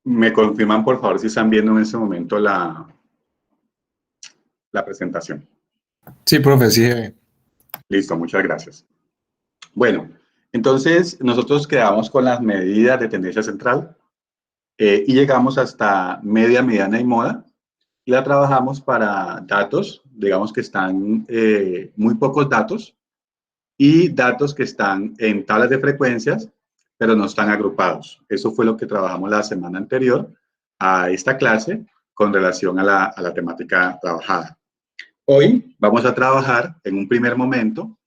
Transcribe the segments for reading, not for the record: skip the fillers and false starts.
Me confirman, por favor, si están viendo en este momento la presentación. Sí, profe, sí. Listo, muchas gracias. Bueno, entonces nosotros quedamos con las medidas de tendencia central y llegamos hasta media, mediana y moda y la trabajamos para datos, digamos que están muy pocos datos y datos que están en tablas de frecuencias, pero no están agrupados. Eso fue lo que trabajamos la semana anterior a esta clase con relación a la temática trabajada. Hoy vamos a trabajar en un primer momento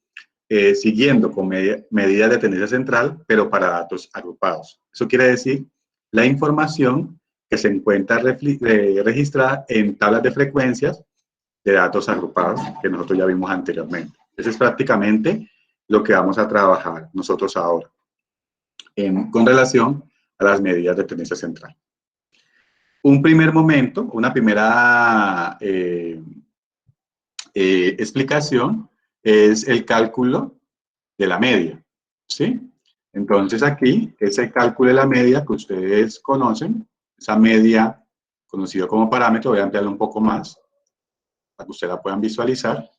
siguiendo con medidas de tendencia central, pero para datos agrupados. Eso quiere decir la información que se encuentra registrada en tablas de frecuencias de datos agrupados que nosotros ya vimos anteriormente. Eso es prácticamente lo que vamos a trabajar nosotros ahora con relación a las medidas de tendencia central. Un primer momento, una primera explicación es el cálculo de la media, ¿sí? Entonces aquí, ese cálculo de la media que ustedes conocen, esa media conocida como parámetro, voy a ampliarlo un poco más para que ustedes la puedan visualizar,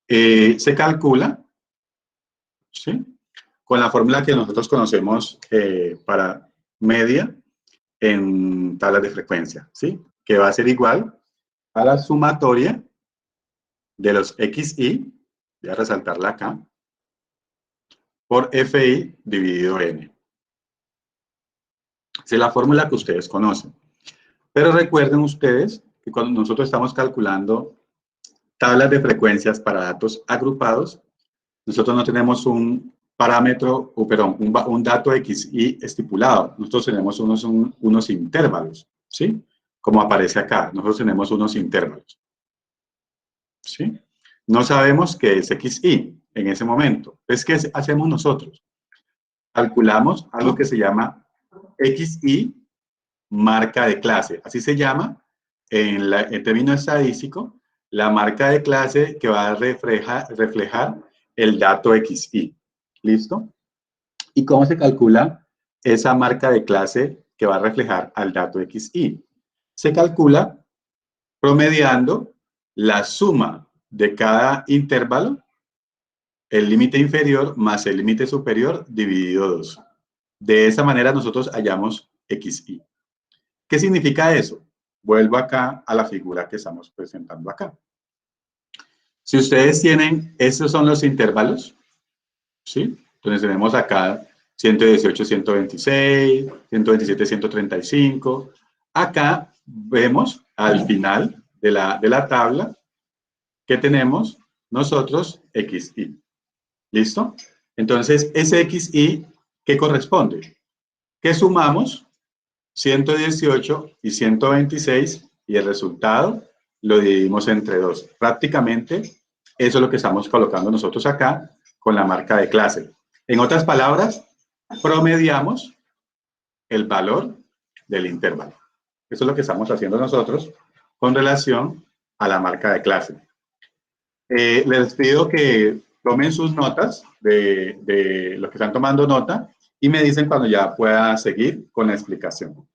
se calcula, ¿sí? Con la fórmula que nosotros conocemos para media en tablas de frecuencia, ¿sí? Que va a ser igual a la sumatoria de los XI, voy a resaltarla acá, por FI dividido N. Esa es la fórmula que ustedes conocen. Pero recuerden ustedes que cuando nosotros estamos calculando tablas de frecuencias para datos agrupados, nosotros no tenemos un parámetro, perdón, un dato XI estipulado. Nosotros tenemos unos intervalos, ¿sí? Como aparece acá, nosotros tenemos unos intervalos, ¿sí? No sabemos qué es XI en ese momento. ¿Es qué hacemos nosotros? Calculamos algo que se llama XI marca de clase. Así se llama en términos estadísticos la marca de clase que va a reflejar el dato XI. ¿Listo? ¿Y cómo se calcula esa marca de clase que va a reflejar al dato XI? Se calcula promediando la suma de cada intervalo, el límite inferior más el límite superior dividido 2. De esa manera nosotros hallamos XI. ¿Qué significa eso? Vuelvo acá a la figura que estamos presentando acá. Si ustedes tienen, estos son los intervalos, ¿sí? Entonces tenemos acá 118, 126, 127, 135. Acá vemos al final de la tabla que tenemos nosotros XI. ¿Listo? Entonces, ese XI, ¿qué corresponde? ¿Qué sumamos? 118 y 126 y el resultado lo dividimos entre 2. Prácticamente eso es lo que estamos colocando nosotros acá con la marca de clase. En otras palabras, promediamos el valor del intervalo. Eso es lo que estamos haciendo nosotros con relación a la marca de clase. Les pido que tomen sus notas de los que están tomando nota y me dicen cuando ya pueda seguir con la explicación.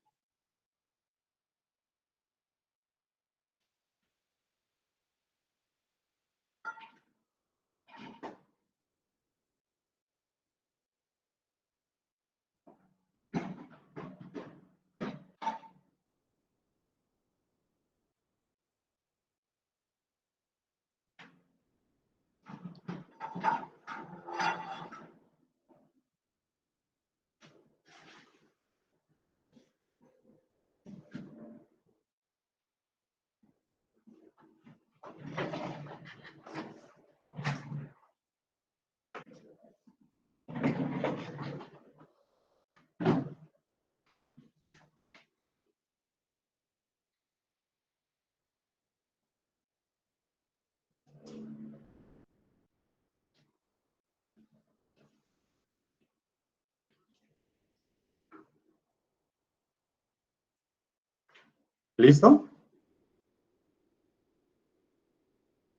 ¿Listo?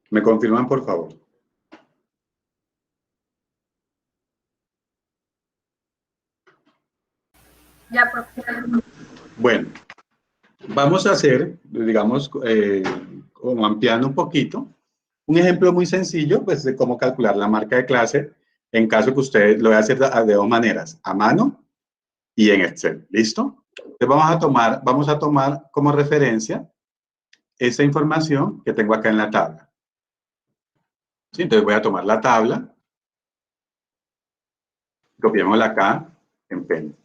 ¿Me confirman, por favor? Ya, profe. Bueno, vamos a hacer, digamos, como ampliando un poquito, un ejemplo muy sencillo, pues, de cómo calcular la marca de clase, en caso que usted lo vaya a hacer de dos maneras, a mano y en Excel. ¿Listo? Entonces vamos a tomar como referencia esa información que tengo acá en la tabla. ¿Sí? Entonces voy a tomar la tabla, copiémosla acá en Pen.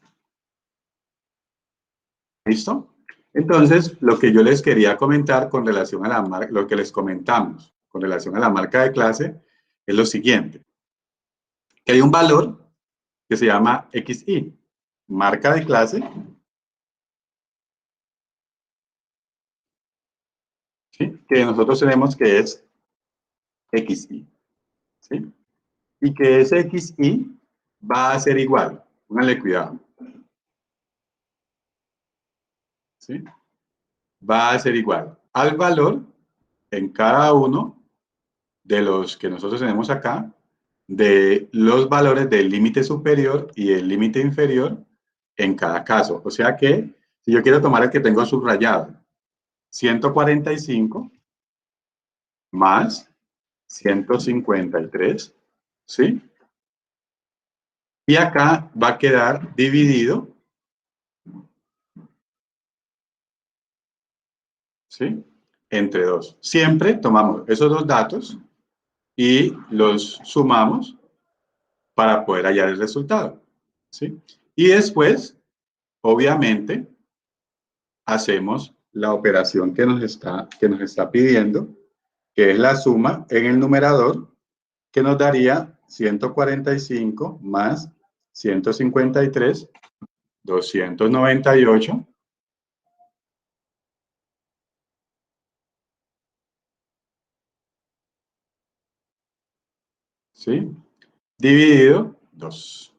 ¿Listo? Entonces, lo que yo les quería comentar con relación a la marca, lo que les comentamos con relación a la marca de clase es lo siguiente. Que hay un valor que se llama XI, marca de clase, ¿sí? Que nosotros tenemos que es XI, ¿sí? Y que ese XI va a ser igual, pónganle cuidado, ¿sí? Va a ser igual al valor en cada uno de los que nosotros tenemos acá, de los valores del límite superior y el límite inferior en cada caso. O sea que, si yo quiero tomar el que tengo subrayado, 145 más 153, ¿sí? Y acá va a quedar dividido, ¿sí? Entre 2. Siempre tomamos esos dos datos y los sumamos para poder hallar el resultado, ¿sí? Y después, obviamente, hacemos la operación que nos está pidiendo, que es la suma en el numerador, que nos daría 145 más 153, 298, ¿sí? Dividido 2.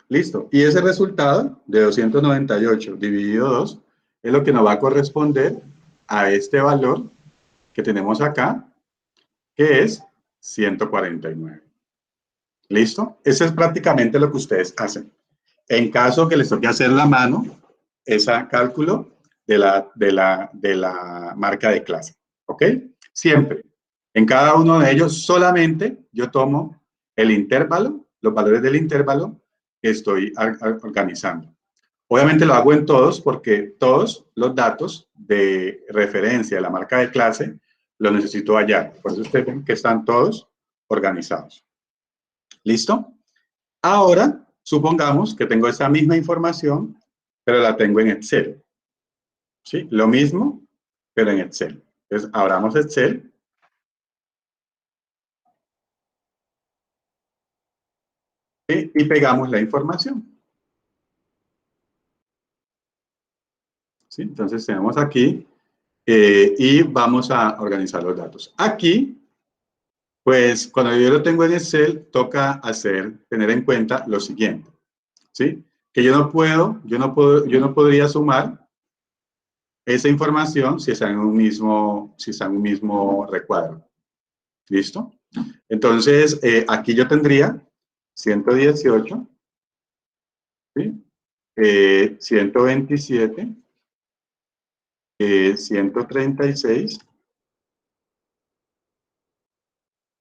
Listo. Y ese resultado de 298 dividido 2 es lo que nos va a corresponder a este valor que tenemos acá, que es 149. ¿Listo? Eso es prácticamente lo que ustedes hacen. En caso que les toque hacer la mano, ese cálculo de la marca de clase. ¿Ok? Siempre. En cada uno de ellos solamente yo tomo el intervalo, los valores del intervalo que estoy organizando. Obviamente lo hago en todos porque todos los datos de referencia de la marca de clase los necesito hallar. Por eso ustedes ven que están todos organizados. ¿Listo? Ahora, supongamos que tengo esa misma información, pero la tengo en Excel. ¿Sí? Lo mismo, pero en Excel. Entonces, abramos Excel y pegamos la información. ¿Sí? Entonces, tenemos aquí y vamos a organizar los datos. Aquí, pues, cuando yo lo tengo en Excel, toca tener en cuenta lo siguiente. ¿Sí? Que yo no podría sumar esa información si está en un mismo recuadro. ¿Listo? Entonces, aquí yo tendría 118, ¿sí? 127, 136,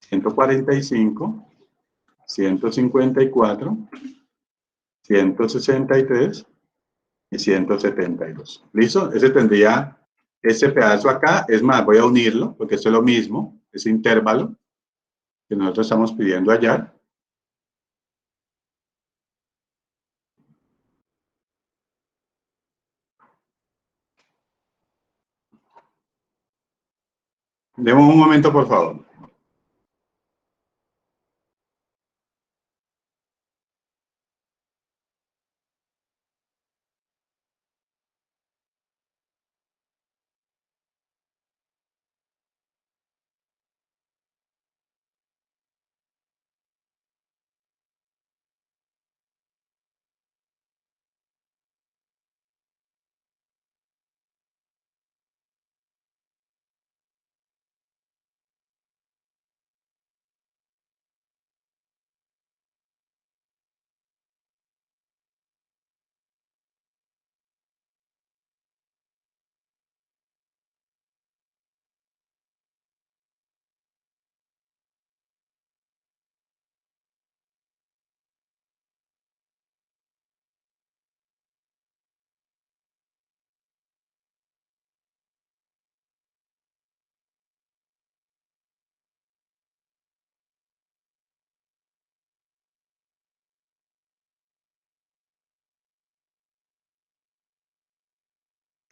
145, 154, 163 y 172. ¿Listo? Ese pedazo acá. Es más, voy a unirlo porque esto es lo mismo, ese intervalo que nosotros estamos pidiendo hallar. Demos un momento, por favor.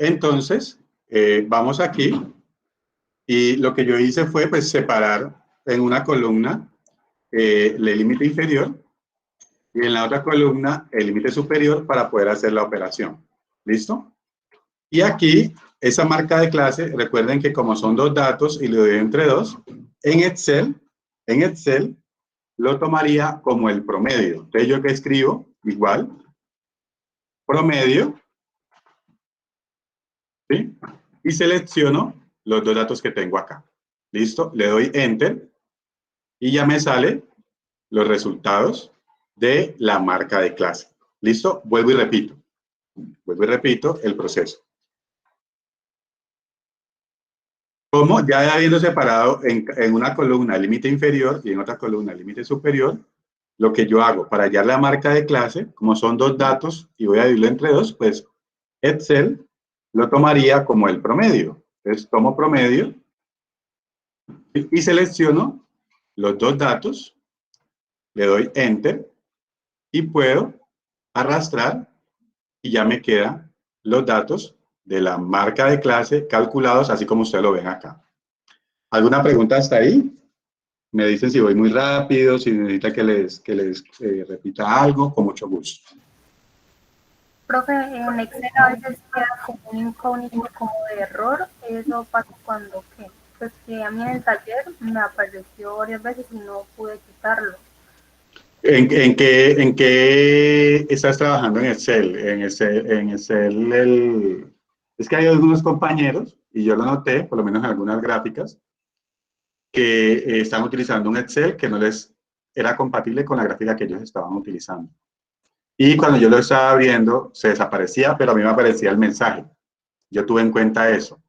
Entonces, vamos aquí y lo que yo hice fue pues separar en una columna el límite inferior y en la otra columna el límite superior para poder hacer la operación. ¿Listo? Y aquí, esa marca de clase, recuerden que como son dos datos y lo divido entre dos, en Excel lo tomaría como el promedio. Entonces, ¿yo qué escribo? Igual, promedio, ¿sí? Y selecciono los dos datos que tengo acá. ¿Listo? Le doy Enter y ya me salen los resultados de la marca de clase. ¿Listo? Vuelvo y repito el proceso. Como ya habiendo separado en una columna el límite inferior y en otra columna el límite superior, lo que yo hago para hallar la marca de clase, como son dos datos y voy a dividirlo entre dos, pues Excel lo tomaría como el promedio. Entonces tomo promedio y selecciono los dos datos, le doy Enter y puedo arrastrar y ya me quedan los datos de la marca de clase calculados así como ustedes lo ven acá. ¿Alguna pregunta hasta ahí? Me dicen si voy muy rápido, si necesita que les repita algo, con mucho gusto. Profe, en Excel a veces queda como un incógnito como de error. Eso pasa cuando, ¿qué? Pues que a mí en el taller me apareció varias veces y no pude quitarlo. ¿En qué estás trabajando en Excel? Es que hay algunos compañeros, y yo lo noté, por lo menos en algunas gráficas, que están utilizando un Excel que no les era compatible con la gráfica que ellos estaban utilizando. Y cuando yo lo estaba viendo, se desaparecía, pero a mí me aparecía el mensaje. Yo tuve en cuenta eso.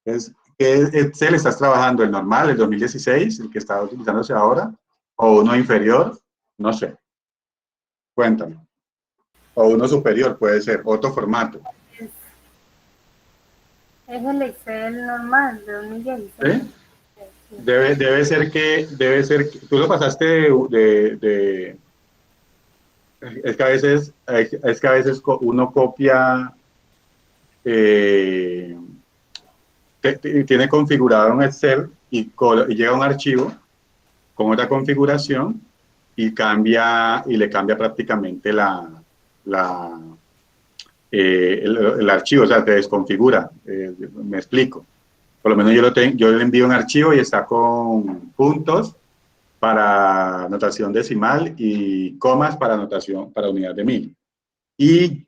Entonces, ¿qué Excel estás trabajando? ¿El normal, el 2016, el que está utilizándose ahora? ¿O uno inferior? No sé. Cuéntame. O uno superior, puede ser. Otro formato. Es, es el Excel normal de 2016. ¿Sí? Debe ser que tú lo pasaste es que a veces uno copia, eh, tiene configurado un Excel y llega un archivo con otra configuración y le cambia prácticamente la, el archivo, o sea, te desconfigura. Me explico. Por lo menos yo le envío un archivo y está con puntos para notación decimal y comas para notación para unidad de mil. Y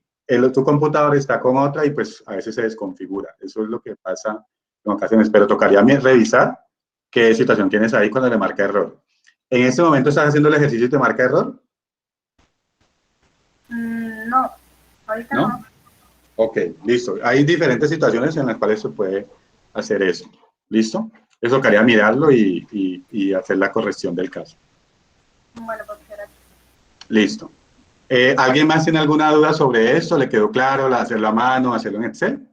tu computador está con otra y pues a veces se desconfigura. Eso es lo que pasa en ocasiones, pero tocaría revisar qué situación tienes ahí cuando le marca error. ¿En este momento estás haciendo el ejercicio y te marca error? No, ahorita ¿No? no. Ok, listo. Hay diferentes situaciones en las cuales se puede hacer eso. ¿Listo? Eso tocaría mirarlo y hacer la corrección del caso. Bueno, pues gracias. Listo. ¿Alguien más tiene alguna duda sobre esto? ¿Le quedó claro hacerlo a mano, hacerlo en Excel?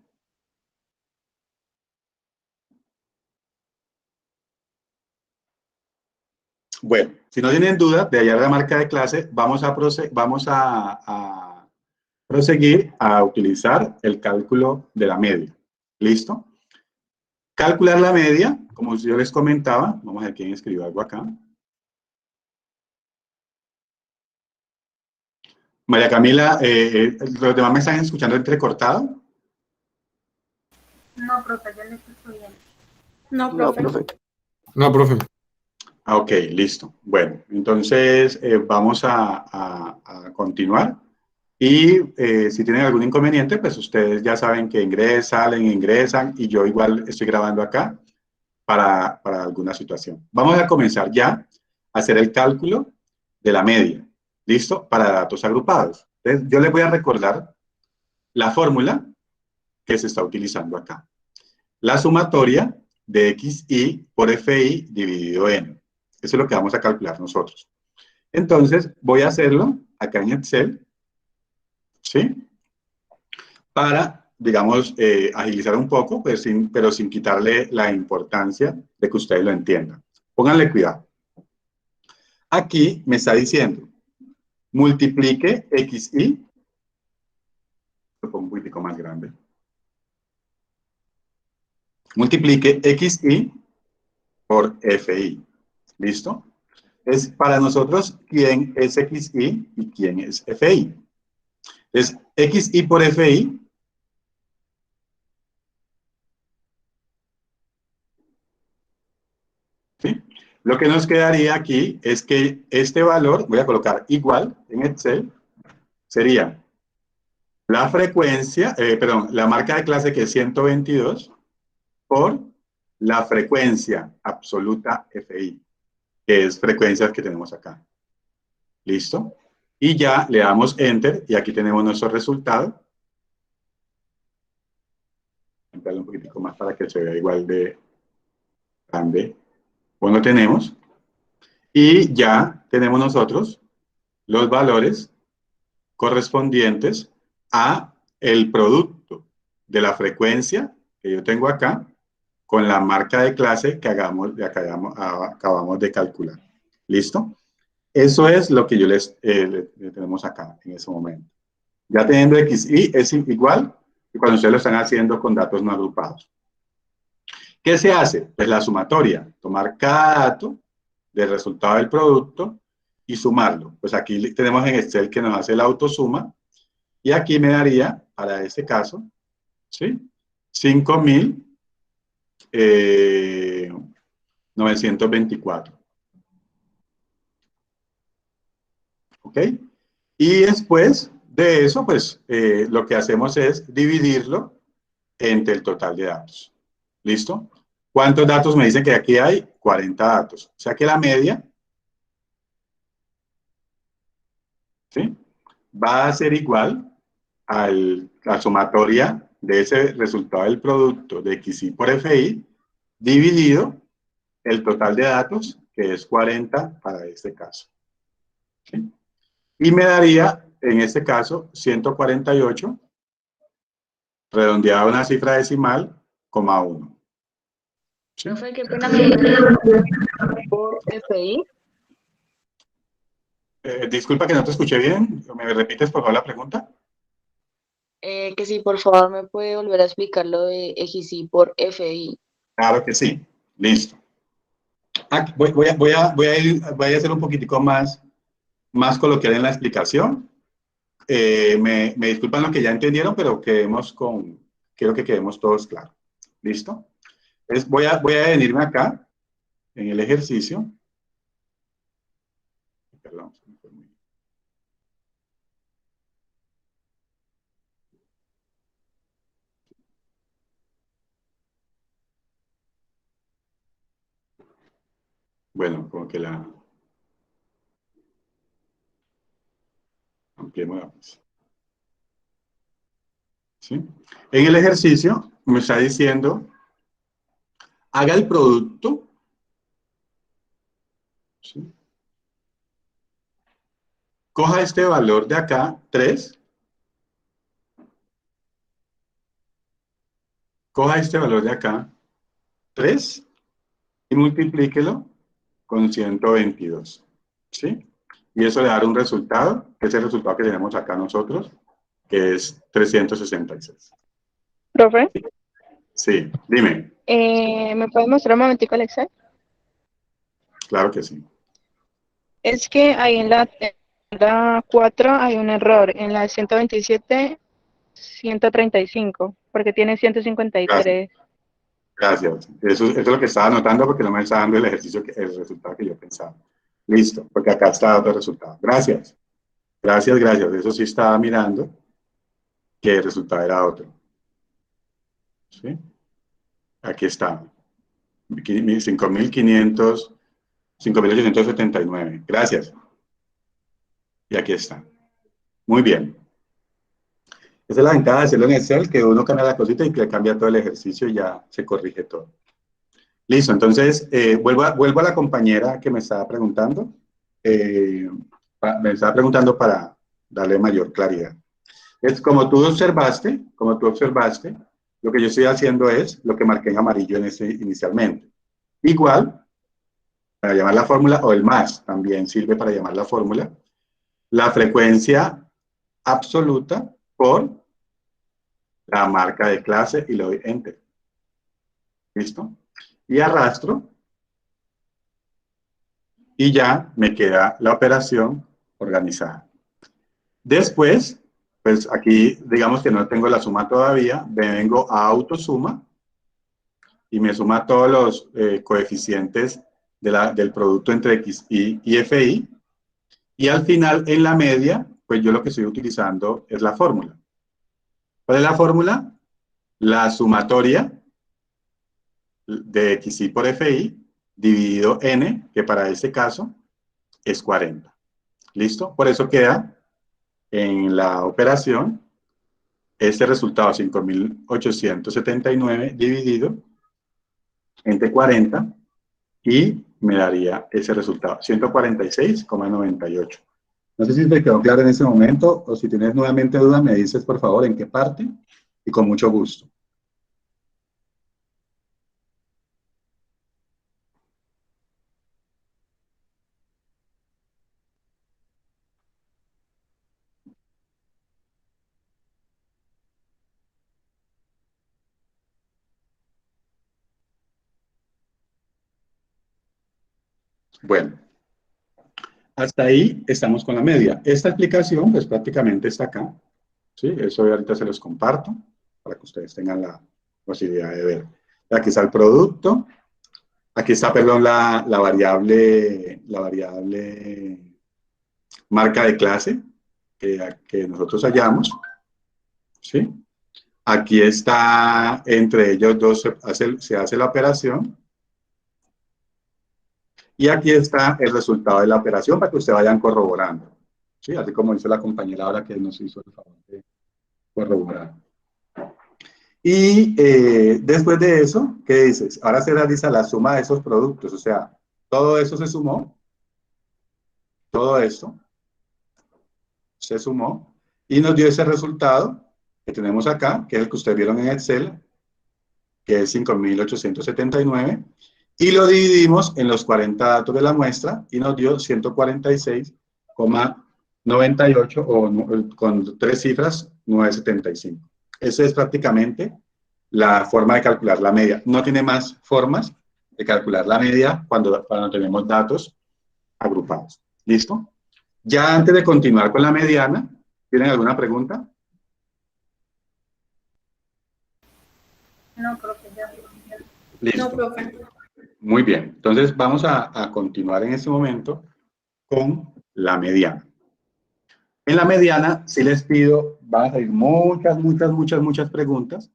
Bueno, si no tienen duda de hallar la marca de clase, vamos a proseguir a utilizar el cálculo de la media. ¿Listo? Calcular la media, como yo les comentaba, vamos a ver quién escribió algo acá. María Camila, ¿los demás me están escuchando entrecortado? No, profe, yo le escucho bien. No, profe. No, profe. Ok, listo. Bueno, entonces vamos a continuar. Y si tienen algún inconveniente, pues ustedes ya saben que ingresan y yo igual estoy grabando acá para alguna situación. Vamos a comenzar ya a hacer el cálculo de la media. ¿Listo? Para datos agrupados. Entonces, yo les voy a recordar la fórmula que se está utilizando acá. La sumatoria de XI por FI dividido N. Eso es lo que vamos a calcular nosotros. Entonces, voy a hacerlo acá en Excel, ¿sí? Para, digamos, agilizar un poco, pues pero sin quitarle la importancia de que ustedes lo entiendan. Pónganle cuidado. Aquí me está diciendo, multiplique XI, lo pongo un poquitico más grande, multiplique XI por FI. ¿Listo? Es para nosotros quién es XI y quién es FI. Entonces, XI por FI ¿sí? Lo que nos quedaría aquí es que este valor, voy a colocar igual en Excel, sería la frecuencia, perdón, la marca de clase que es 122 por la frecuencia absoluta FI, que es frecuencias que tenemos acá. ¿Listo? Y ya le damos Enter y aquí tenemos nuestro resultado. Voy a darle un poquitico más para que se vea igual de grande. Bueno, tenemos. Y ya tenemos nosotros los valores correspondientes a el producto de la frecuencia que yo tengo acá con la marca de clase que acabamos de calcular. ¿Listo? Eso es lo que yo le tenemos acá en ese momento. Ya teniendo XI es igual que cuando ustedes lo están haciendo con datos no agrupados. ¿Qué se hace? Pues la sumatoria, tomar cada dato del resultado del producto y sumarlo. Pues aquí tenemos en Excel que nos hace la autosuma y aquí me daría, para este caso, ¿sí? 5.924. ¿Ok? Y después de eso, pues lo que hacemos es dividirlo entre el total de datos. ¿Listo? ¿Cuántos datos me dicen que aquí hay? 40 datos. O sea que la media, ¿sí? Va a ser igual a la sumatoria de ese resultado del producto de XI por FI dividido el total de datos, que es 40 para este caso. ¿Sí? Y me daría, en este caso, 148, redondeado a una cifra decimal, coma 1. ¿Sí? Profe, qué pena me dice por FI. Disculpa que no te escuché bien. ¿Me repites, por favor, la pregunta? Que sí, por favor, me puede volver a explicar lo de XI por FI. Claro que sí. Listo. Aquí voy a hacer un poquitico más coloquial en la explicación. Me disculpan lo que ya entendieron, pero quiero que quedemos todos claros. ¿Listo? Entonces voy a venirme acá en el ejercicio. Perdón. Bueno, como que la ampliemos. ¿Sí? En el ejercicio me está diciendo, haga el producto. ¿Sí? Coja este valor de acá, 3. Coja este valor de acá, 3, y multiplíquelo con 122. ¿Sí? Y eso le dará un resultado, que es el resultado que tenemos acá nosotros, que es 366. Profe, Sí, dime. ¿me puedes mostrar un momentico el Excel? Claro que sí. Es que ahí en la 4 hay un error, en la 127, 135, porque tiene 153. Gracias. Eso es lo que estaba anotando porque no me estaba dando el resultado que yo pensaba. Listo, porque acá está otro resultado. Gracias. Gracias. Eso sí estaba mirando que el resultado era otro. ¿Sí? Aquí está. 5.500, 5.879. Gracias. Y aquí está. Muy bien. Esa es la ventaja de hacerlo en Excel, que uno cambia la cosita y que cambia todo el ejercicio y ya se corrige todo. Listo, entonces vuelvo a la compañera que me estaba preguntando. Me estaba preguntando para darle mayor claridad. Es como tú observaste, lo que yo estoy haciendo es lo que marqué en amarillo inicialmente. Igual, para llamar la fórmula, o el más también sirve para llamar la fórmula, la frecuencia absoluta por la marca de clase y le doy Enter. ¿Listo? Y arrastro y ya me queda la operación organizada. Después, pues aquí digamos que no tengo la suma todavía, vengo a autosuma y me suma todos los coeficientes del producto entre XI y FI. Y al final, en la media, pues yo lo que estoy utilizando es la fórmula. ¿Cuál es la fórmula? La sumatoria de XI por FI dividido N, que para este caso es 40. ¿Listo? Por eso queda en la operación este resultado 5.879 dividido entre 40 y me daría ese resultado, 146,98. No sé si te quedó claro en ese momento o si tienes nuevamente duda me dices por favor en qué parte y con mucho gusto. Bueno, hasta ahí estamos con la media. Esta explicación pues prácticamente está acá. ¿Sí? Eso ahorita se los comparto para que ustedes tengan la posibilidad de ver. Aquí está el producto. Aquí está, perdón, la variable marca de clase que nosotros hallamos. ¿Sí? Aquí está, entre ellos dos se hace la operación. Y aquí está el resultado de la operación para que ustedes vayan corroborando. ¿Sí? Así como hizo la compañera ahora que nos hizo el favor de corroborar. Y después de eso, ¿qué dices? Ahora se realiza la suma de esos productos. O sea, todo eso se sumó. Todo esto se sumó. Y nos dio ese resultado que tenemos acá, que es el que ustedes vieron en Excel, que es 5.879. Y lo dividimos en los 40 datos de la muestra y nos dio 146,98 o con tres cifras, 975. Esa es prácticamente la forma de calcular la media. No tiene más formas de calcular la media cuando tenemos datos agrupados. ¿Listo? Ya antes de continuar con la mediana, ¿tienen alguna pregunta? No, profe, ya. Listo. No, profe. Muy bien. Entonces vamos a continuar en este momento con la mediana. En la mediana, sí les pido, van a salir muchas preguntas.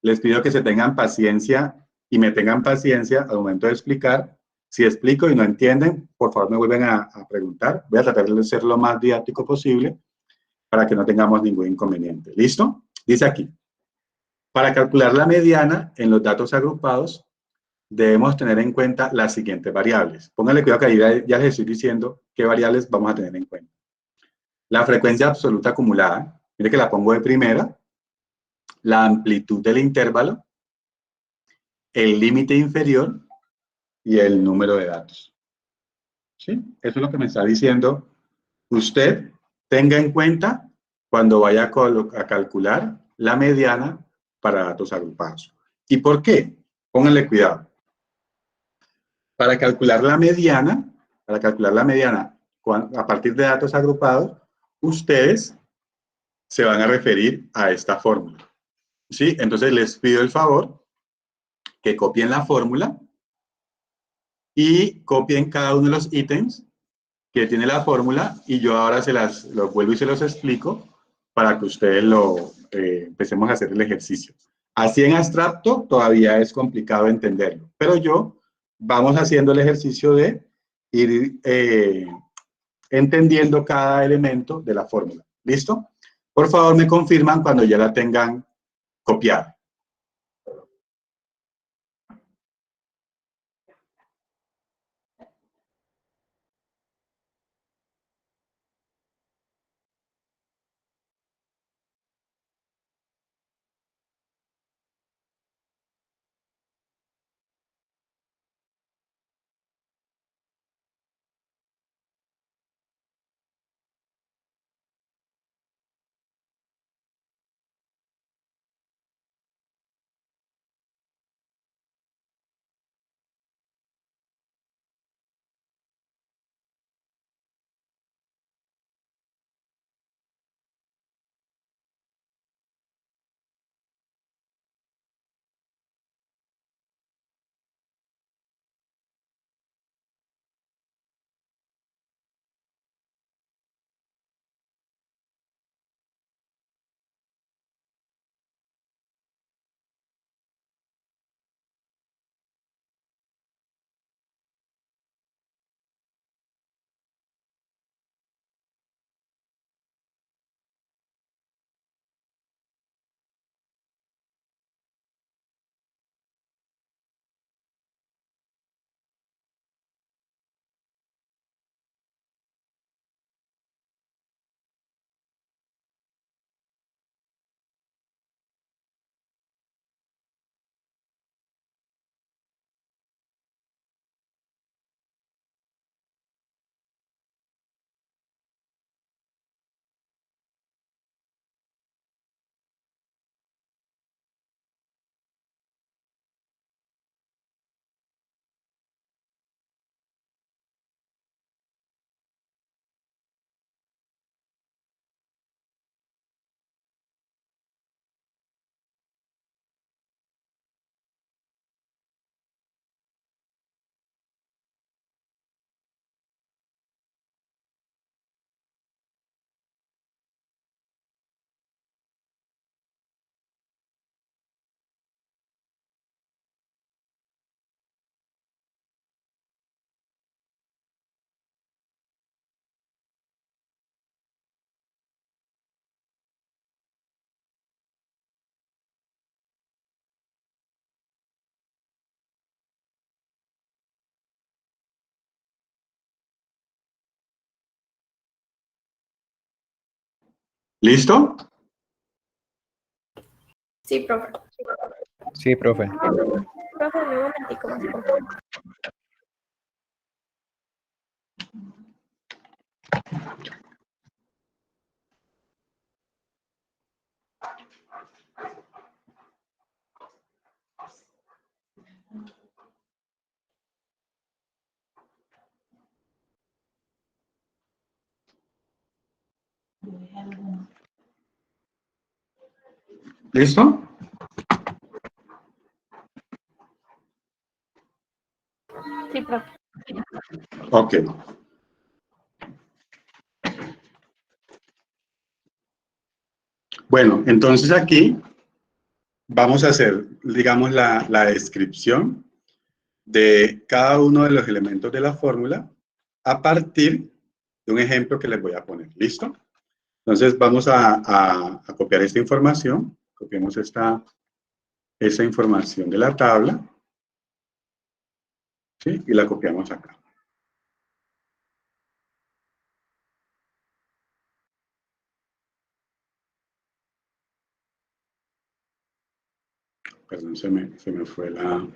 Les pido que se tengan paciencia y me tengan paciencia al momento de explicar. Si explico y no entienden, por favor me vuelven a preguntar. Voy a tratar de ser lo más didáctico posible para que no tengamos ningún inconveniente. ¿Listo? Dice aquí, para calcular la mediana en los datos agrupados, debemos tener en cuenta las siguientes variables. Pónganle cuidado que ahí ya les estoy diciendo qué variables vamos a tener en cuenta. La frecuencia absoluta acumulada, mire que la pongo de primera, la amplitud del intervalo, el límite inferior y el número de datos. ¿Sí? Eso es lo que me está diciendo. Usted tenga en cuenta cuando vaya a calcular la mediana para datos agrupados. ¿Y por qué? Pónganle cuidado. Para calcular la mediana a partir de datos agrupados, ustedes se van a referir a esta fórmula. ¿Sí? Entonces les pido el favor que copien la fórmula y copien cada uno de los ítems que tiene la fórmula y yo ahora los vuelvo y se los explico para que ustedes empecemos a hacer el ejercicio. Así en abstracto todavía es complicado entenderlo, pero vamos haciendo el ejercicio de ir entendiendo cada elemento de la fórmula. ¿Listo? Por favor me confirman cuando ya la tengan copiada. ¿Listo? Sí, profe. Sí, profe. Profe, un momentico más, por favor. ¿Listo? Sí, profe. Ok. Bueno, entonces aquí vamos a hacer, digamos, la descripción de cada uno de los elementos de la fórmula a partir de un ejemplo que les voy a poner. ¿Listo? Entonces vamos a copiar esta información. Copiemos esta información de la tabla. ¿Sí? Y la copiamos acá. Perdón, se me fue la...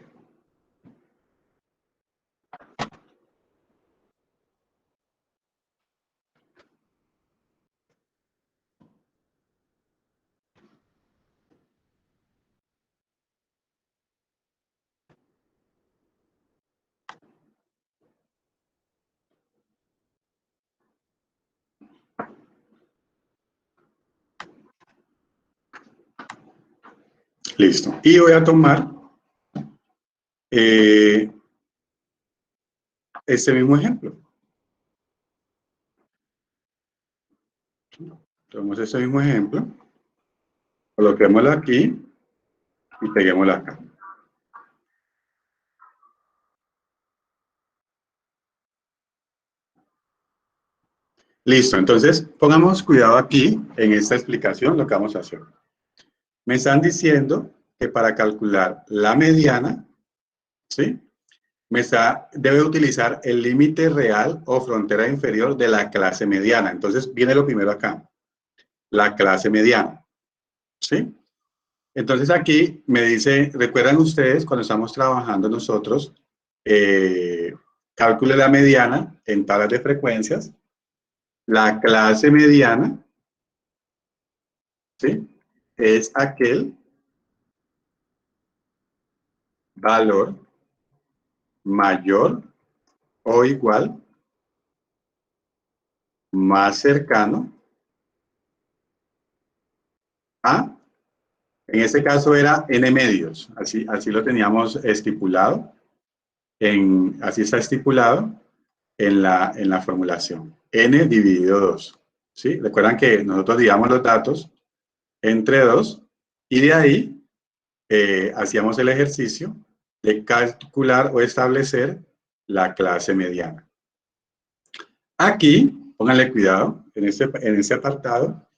Listo. Y voy a tomar este mismo ejemplo. Tomamos este mismo ejemplo, coloquémoslo aquí y peguémoslo acá. Listo, entonces pongamos cuidado aquí en esta explicación lo que vamos a hacer. Me están diciendo que para calcular la mediana, ¿sí? Debe utilizar el límite real o frontera inferior de la clase mediana. Entonces viene lo primero acá, la clase mediana, ¿sí? Entonces aquí me dice, ¿recuerdan ustedes cuando estamos trabajando nosotros, cálculo de la mediana en tablas de frecuencias? La clase mediana, ¿sí? Es aquel valor mayor o igual, más cercano a, en este caso era n medios, así lo teníamos estipulado, así está estipulado en la formulación, n dividido 2, ¿sí? Recuerdan que nosotros dividíamos los datos entre 2 y de ahí hacíamos el ejercicio de calcular o establecer la clase mediana. Aquí, pónganle cuidado, en este apartado,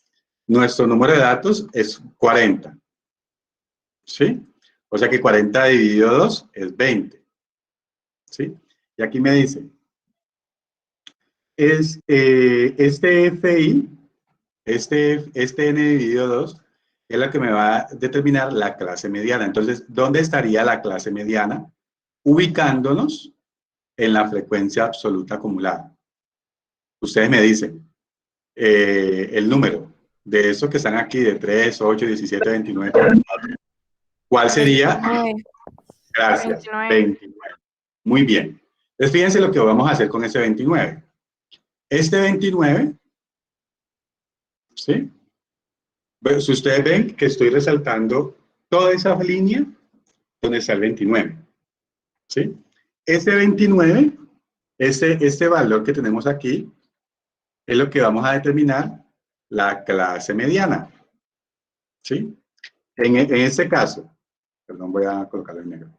nuestro número de datos es 40. ¿Sí? O sea que 40 dividido 2 es 20. ¿Sí? Y aquí me dice, este FI, este N dividido 2, es la que me va a determinar la clase mediana. Entonces, ¿dónde estaría la clase mediana? Ubicándonos en la frecuencia absoluta acumulada. Ustedes me dicen el número de esos que están aquí, de 3, 8, 17, 29. ¿Cuál sería? Gracias, 29. Muy bien. Entonces, fíjense lo que vamos a hacer con ese 29. Este 29, ¿sí? Pero si ustedes ven que estoy resaltando toda esa línea donde está el 29, ¿sí? Este 29, este valor que tenemos aquí, es lo que vamos a determinar la clase mediana, ¿sí? En este caso, perdón, voy a colocarlo en negro.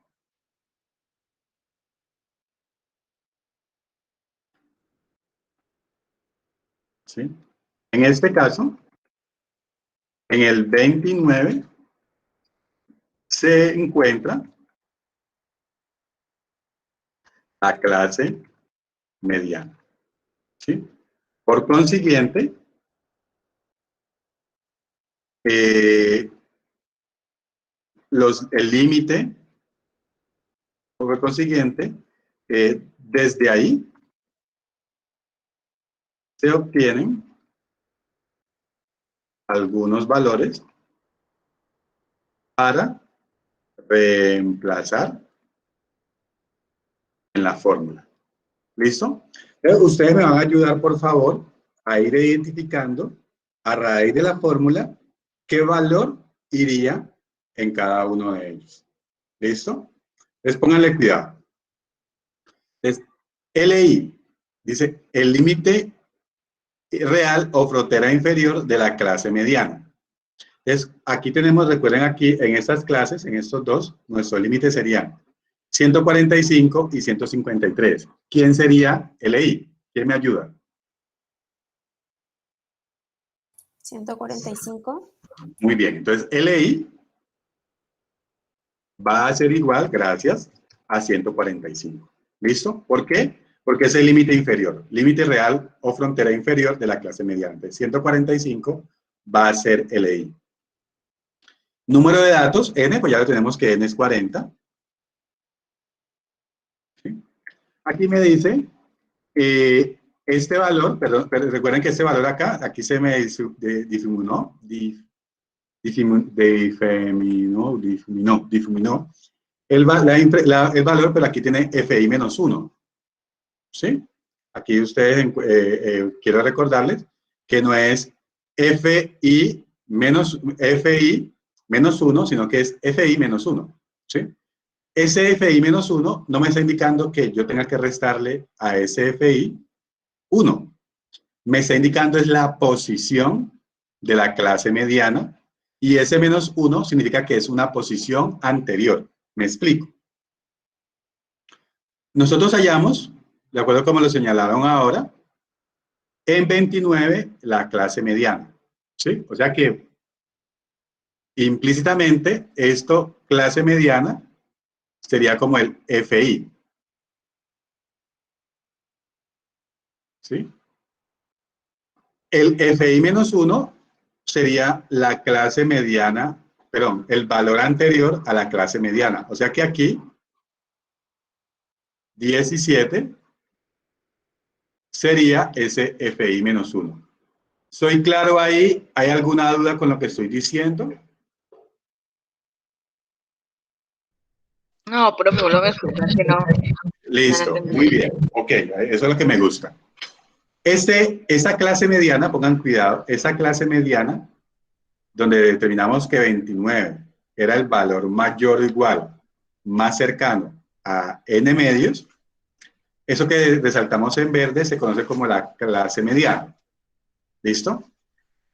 ¿Sí? En este caso, en el 29 se encuentra la clase mediana, ¿sí? Por consiguiente, el límite, por consiguiente, desde ahí se obtienen algunos valores para reemplazar en la fórmula. ¿Listo? Ustedes me van a ayudar, por favor, a ir identificando a raíz de la fórmula qué valor iría en cada uno de ellos. ¿Listo? Entonces pónganle cuidado. Entonces, LI dice el límite real o frontera inferior de la clase mediana. Entonces, aquí tenemos, recuerden aquí, en estas clases, en estos dos, nuestros límites serían 145 y 153. ¿Quién sería LI? ¿Quién me ayuda? 145. Muy bien, entonces LI va a ser igual, gracias, a 145. ¿Listo? ¿Por qué? Porque es el límite inferior, límite real o frontera inferior de la clase mediana. Entonces, 145 va a ser LI. Número de datos, N, pues ya lo tenemos que N es 40. ¿Sí? Aquí me dice, este valor, perdón, pero recuerden que este valor acá, aquí se me difuminó, el valor, pero aquí tiene FI menos 1. ¿Sí? Aquí ustedes, quiero recordarles que no es FI menos 1, sino que es FI menos 1. ¿Sí? Ese FI menos 1 no me está indicando que yo tenga que restarle a ese FI 1. Me está indicando es la posición de la clase mediana y ese menos 1 significa que es una posición anterior. Me explico. Nosotros hallamos, de acuerdo como lo señalaron ahora, en 29 la clase mediana. ¿Sí? O sea que implícitamente esto, clase mediana, sería como el FI. ¿Sí? El FI menos 1 sería la clase mediana, perdón, el valor anterior a la clase mediana. O sea que aquí, 17 sería ese FI menos 1. ¿Soy claro ahí? ¿Hay alguna duda con lo que estoy diciendo? No, profe, no me explican que no. Listo, entendí. muy bien. Ok, eso es lo que me gusta. Esa clase mediana, pongan cuidado, esa clase mediana, donde determinamos que 29 era el valor mayor o igual, más cercano a n medios, eso que resaltamos en verde se conoce como la clase mediana. ¿Listo?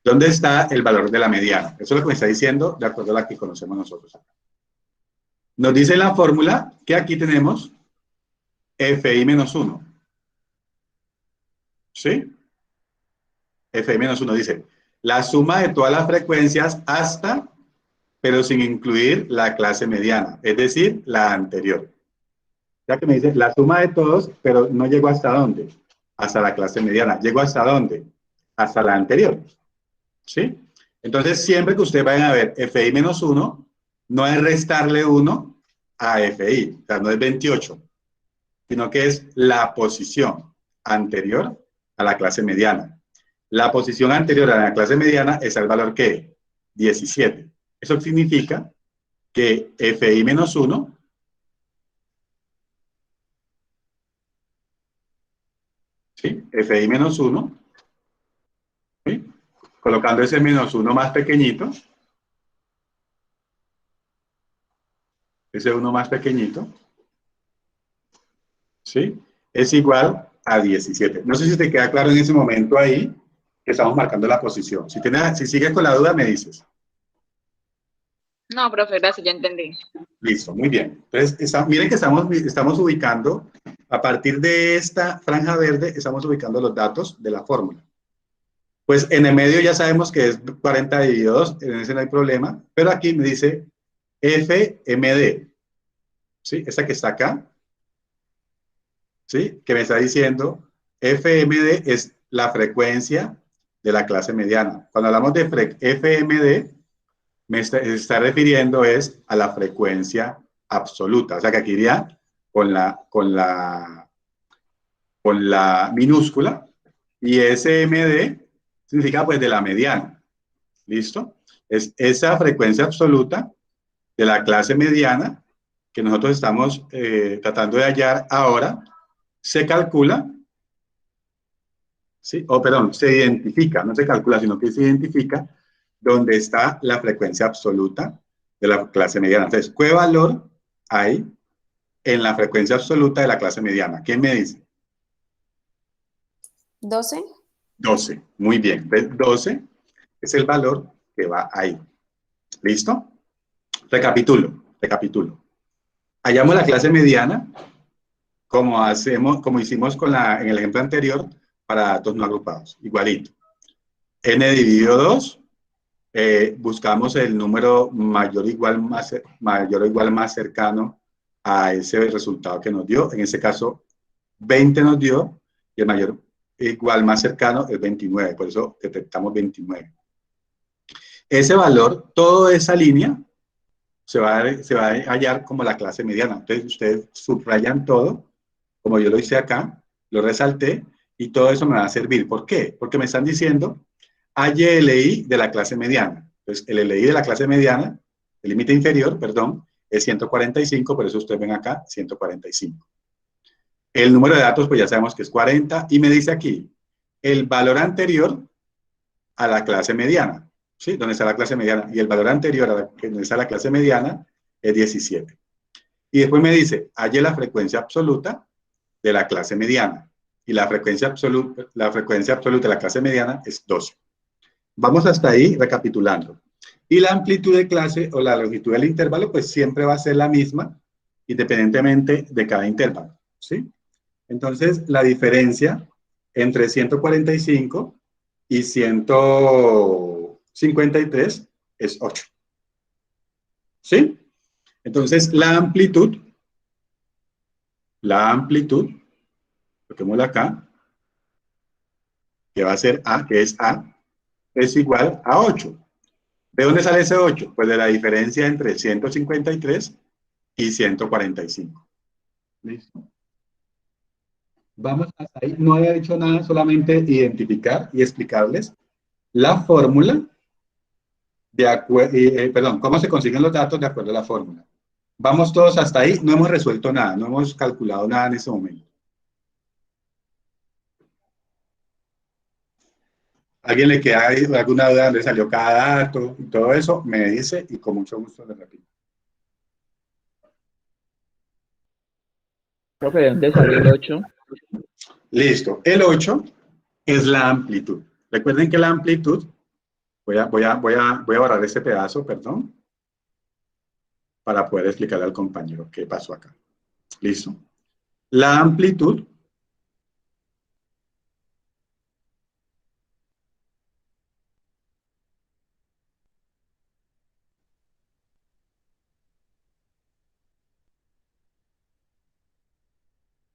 ¿Dónde está el valor de la mediana? Eso es lo que me está diciendo de acuerdo a la que conocemos nosotros. Nos dice la fórmula que aquí tenemos FI menos 1. ¿Sí? FI menos 1 dice la suma de todas las frecuencias hasta, pero sin incluir la clase mediana, es decir, la anterior. Ya que me dice la suma de todos, pero no llegó hasta dónde? Hasta la clase mediana. ¿Llegó hasta dónde? Hasta la anterior. ¿Sí? Entonces, siempre que ustedes vayan a ver FI menos 1, no es restarle 1 a FI, o sea, no es 28, sino que es la posición anterior a la clase mediana. La posición anterior a la clase mediana es el valor que 17. Eso significa que FI menos 1 ¿sí? FI menos 1, ¿sí? Colocando ese menos 1 más pequeñito, ese 1 más pequeñito, ¿sí? Es igual a 17. No sé si te queda claro en ese momento ahí que estamos marcando la posición. Si sigues con la duda, me dices. No, profe, gracias, ya entendí. Listo, muy bien. Entonces, miren que estamos ubicando, a partir de esta franja verde, estamos ubicando los datos de la fórmula. Pues en el medio ya sabemos que es 40 dividido 2, en ese no hay problema, pero aquí me dice FMD, ¿sí? Esta que está acá, ¿sí? Que me está diciendo FMD es la frecuencia de la clase mediana. Cuando hablamos de FMD, se está refiriendo es a la frecuencia absoluta. O sea que aquí iría con la minúscula, y SMD significa pues de la mediana. ¿Listo? Es esa frecuencia absoluta de la clase mediana que nosotros estamos tratando de hallar ahora, se calcula, ¿sí? Perdón, se identifica, no se calcula, sino que se identifica donde está la frecuencia absoluta de la clase mediana. Entonces, ¿qué valor hay en la frecuencia absoluta de la clase mediana? ¿Quién me dice? 12. 12. Muy bien. Entonces, 12 es el valor que va ahí. ¿Listo? Recapitulo. Hallamos la clase mediana como hicimos en el ejemplo anterior para datos no agrupados. Igualito. N dividido 2. Buscamos el número mayor o igual más cercano a ese resultado que nos dio. En ese caso, 20 nos dio, y el mayor igual más cercano es 29. Por eso detectamos 29. Ese valor, toda esa línea, se va a hallar como la clase mediana. Entonces, ustedes subrayan todo, como yo lo hice acá, lo resalté, y todo eso me va a servir. ¿Por qué? Porque me están diciendo, halle LI de la clase mediana. Entonces, el LI de la clase mediana, el límite inferior, perdón, es 145, por eso ustedes ven acá, 145. El número de datos, pues ya sabemos que es 40, y me dice aquí, el valor anterior a la clase mediana. ¿Sí? ¿Dónde está la clase mediana? Y el valor anterior a donde está la clase mediana es 17. Y después me dice, halle la frecuencia absoluta de la clase mediana. Y la frecuencia absoluta de la clase mediana es 12. Vamos hasta ahí recapitulando. Y la amplitud de clase o la longitud del intervalo, pues siempre va a ser la misma, independientemente de cada intervalo. ¿Sí? Entonces, la diferencia entre 145 y 153 es 8. ¿Sí? Entonces, la amplitud, toquémosla acá, que va a ser A, que es A, es igual a 8. ¿De dónde sale ese 8? Pues de la diferencia entre 153 y 145. ¿Listo? Vamos hasta ahí. No había dicho nada, solamente identificar y explicarles la fórmula cómo se consiguen los datos de acuerdo a la fórmula. Vamos todos hasta ahí. No hemos resuelto nada, no hemos calculado nada en ese momento. ¿Alguien le queda alguna duda de dónde salió cada dato y todo eso? Me dice y con mucho gusto le repito. Profe, ¿de dónde sale el 8? Listo. El 8 es la amplitud. Recuerden que la amplitud, voy a borrar este pedazo, perdón, para poder explicarle al compañero qué pasó acá. Listo. La amplitud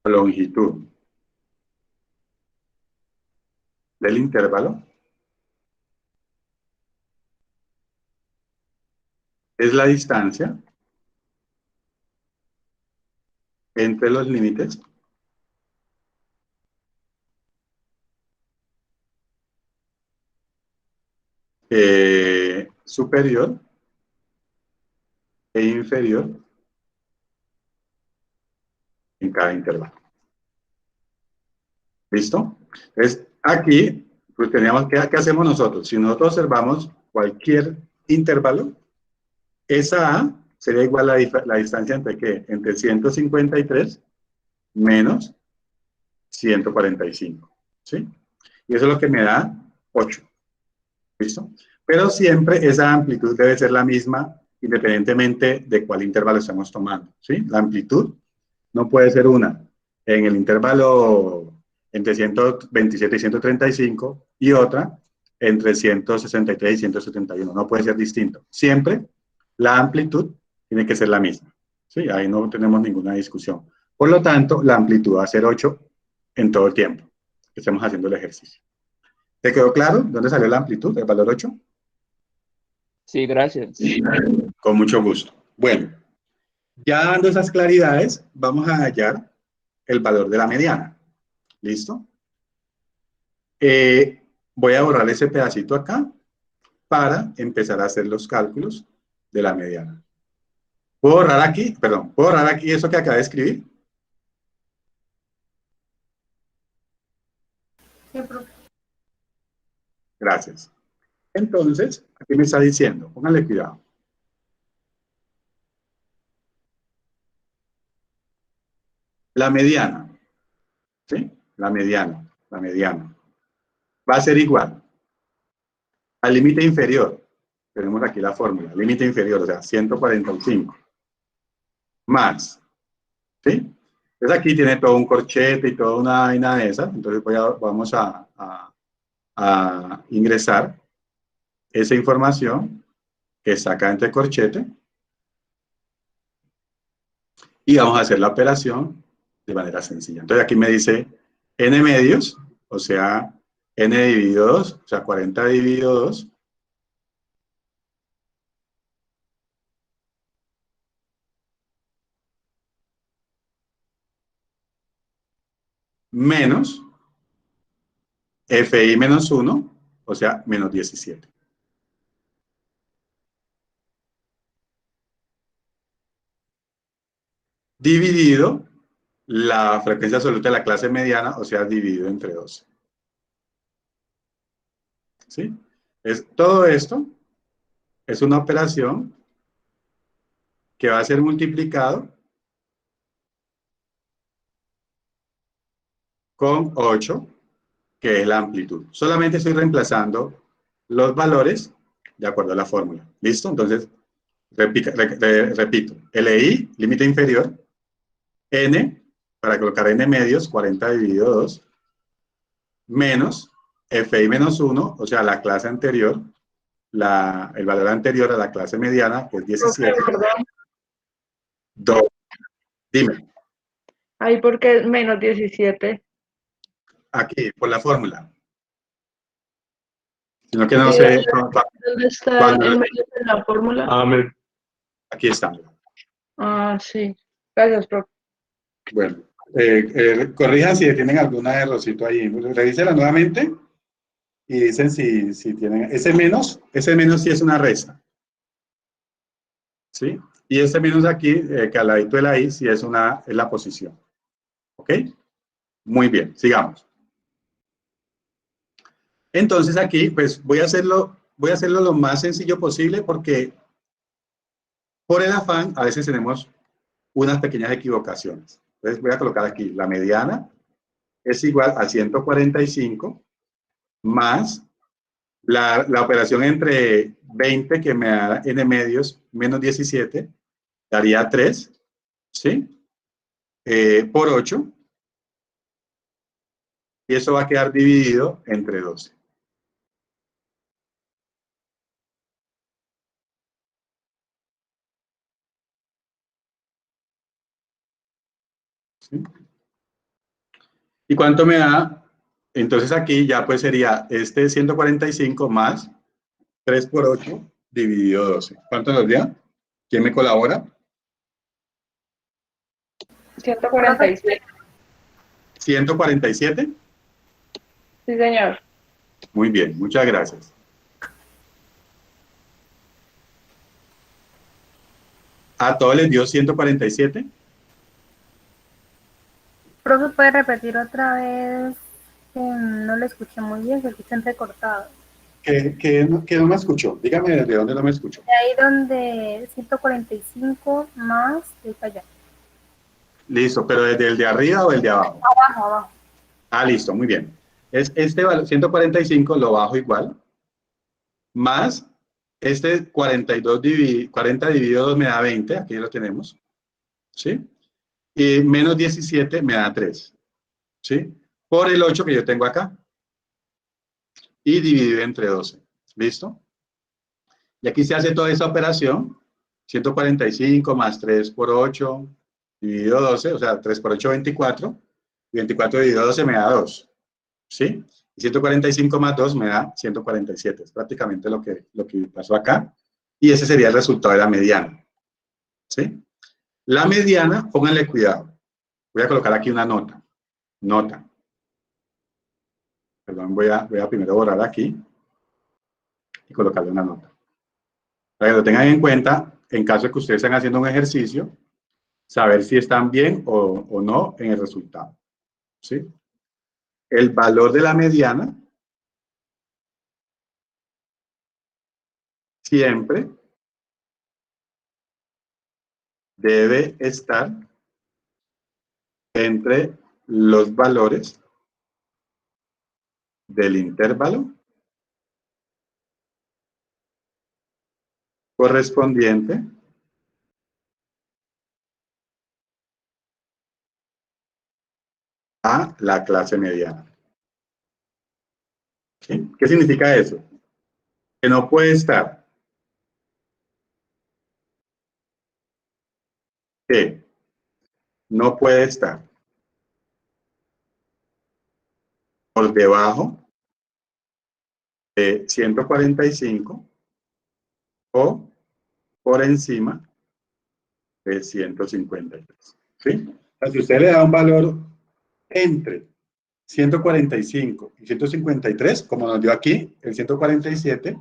longitud del intervalo es la distancia entre los límites superior e inferior en cada intervalo. ¿Listo? Entonces, aquí, pues teníamos que, ¿qué hacemos nosotros? Si nosotros observamos cualquier intervalo, esa A sería igual a la distancia entre ¿qué? Entre 153 menos 145. ¿Sí? Y eso es lo que me da 8. ¿Listo? Pero siempre esa amplitud debe ser la misma independientemente de cuál intervalo estamos tomando. ¿Sí? La amplitud no puede ser una en el intervalo entre 127 y 135 y otra entre 163 y 171. No puede ser distinto. Siempre la amplitud tiene que ser la misma. ¿Sí? Ahí no tenemos ninguna discusión. Por lo tanto, la amplitud va a ser 8 en todo el tiempo que estemos haciendo el ejercicio. ¿Te quedó claro dónde salió la amplitud, el valor 8? Sí, gracias. Con mucho gusto. Bueno, ya dando esas claridades, vamos a hallar el valor de la mediana. ¿Listo? Voy a borrar ese pedacito acá para empezar a hacer los cálculos de la mediana. ¿Puedo borrar aquí? Perdón, ¿puedo borrar aquí eso que acabé de escribir? Sí, profe. Gracias. Entonces, aquí me está diciendo, póngale cuidado. La mediana, ¿sí? La mediana. Va a ser igual al límite inferior. Tenemos aquí la fórmula, límite inferior, o sea, 145. Más, ¿sí? Entonces aquí tiene todo un corchete y toda una vaina de esas. Entonces vamos a ingresar esa información que está acá entre corchete y vamos a hacer la operación de manera sencilla. Entonces aquí me dice n medios, o sea, n dividido 2, o sea, 40 dividido 2, menos fi menos 1, o sea, menos 17. Dividido la frecuencia absoluta de la clase mediana, o sea, dividido entre 12. ¿Sí? Todo esto es una operación que va a ser multiplicado con 8, que es la amplitud. Solamente estoy reemplazando los valores de acuerdo a la fórmula. ¿Listo? Entonces, repito. LI, límite inferior, n, para colocar n medios, 40 dividido 2, menos fi menos 1, o sea, la clase anterior, el valor anterior a la clase mediana, que es 17. Perdón. 2. Dime. Ahí porque es menos 17. Aquí, por la fórmula. Sino que no Sí, sé. ¿dónde está el medio de la fórmula? Aquí está. Ah, sí. Gracias, profe. Bueno, corrijan si tienen algún errorcito ahí. Revísela nuevamente y dicen si tienen. Ese menos sí es una resta. ¿Sí? Y ese menos aquí, que al ladito de la i, sí es la posición. ¿Ok? Muy bien, sigamos. Entonces aquí, pues voy a hacerlo lo más sencillo posible porque por el afán a veces tenemos unas pequeñas equivocaciones. Entonces voy a colocar aquí la mediana es igual a 145 más la operación entre 20 que me da n medios menos 17 daría 3, ¿sí? Por 8 y eso va a quedar dividido entre 12. ¿Sí? ¿Y cuánto me da? Entonces aquí ya pues sería 145 más 3 por 8 dividido 12. ¿Cuánto nos da? ¿Quién me colabora? 147. 147. Sí, señor. Muy bien, muchas gracias. ¿A todos les dio 147? Profe, ¿puede repetir otra vez? No lo escuché muy bien, se escucha entrecortado. Que no me escuchó. Dígame desde dónde no me escuchó. De ahí donde 145 más de para allá. Listo, pero ¿desde el de arriba o el de abajo? Abajo. Ah, listo, muy bien. Este valor 145 lo bajo igual, más este 40 dividido 2 me da 20, aquí lo tenemos, ¿sí? Y menos 17 me da 3, ¿sí? Por el 8 que yo tengo acá. Y dividido entre 12, ¿listo? Y aquí se hace toda esa operación, 145 más 3 por 8 dividido 12, o sea, 3 por 8, 24, y 24 dividido 12 me da 2, ¿sí? Y 145 más 2 me da 147, es prácticamente lo que pasó acá. Y ese sería el resultado de la mediana. ¿Sí? La mediana, pónganle cuidado. Voy a colocar aquí una nota. Nota. Perdón, voy a primero borrar aquí y colocarle una nota. Para que lo tengan en cuenta, en caso de que ustedes estén haciendo un ejercicio, saber si están bien o no en el resultado. ¿Sí? El valor de la mediana siempre debe estar entre los valores del intervalo correspondiente a la clase mediana. ¿Sí? ¿Qué significa eso? Que no puede estar no puede estar por debajo de 145 o por encima de 153. ¿Sí? O sea, si usted le da un valor entre 145 y 153, como nos dio aquí, el 147,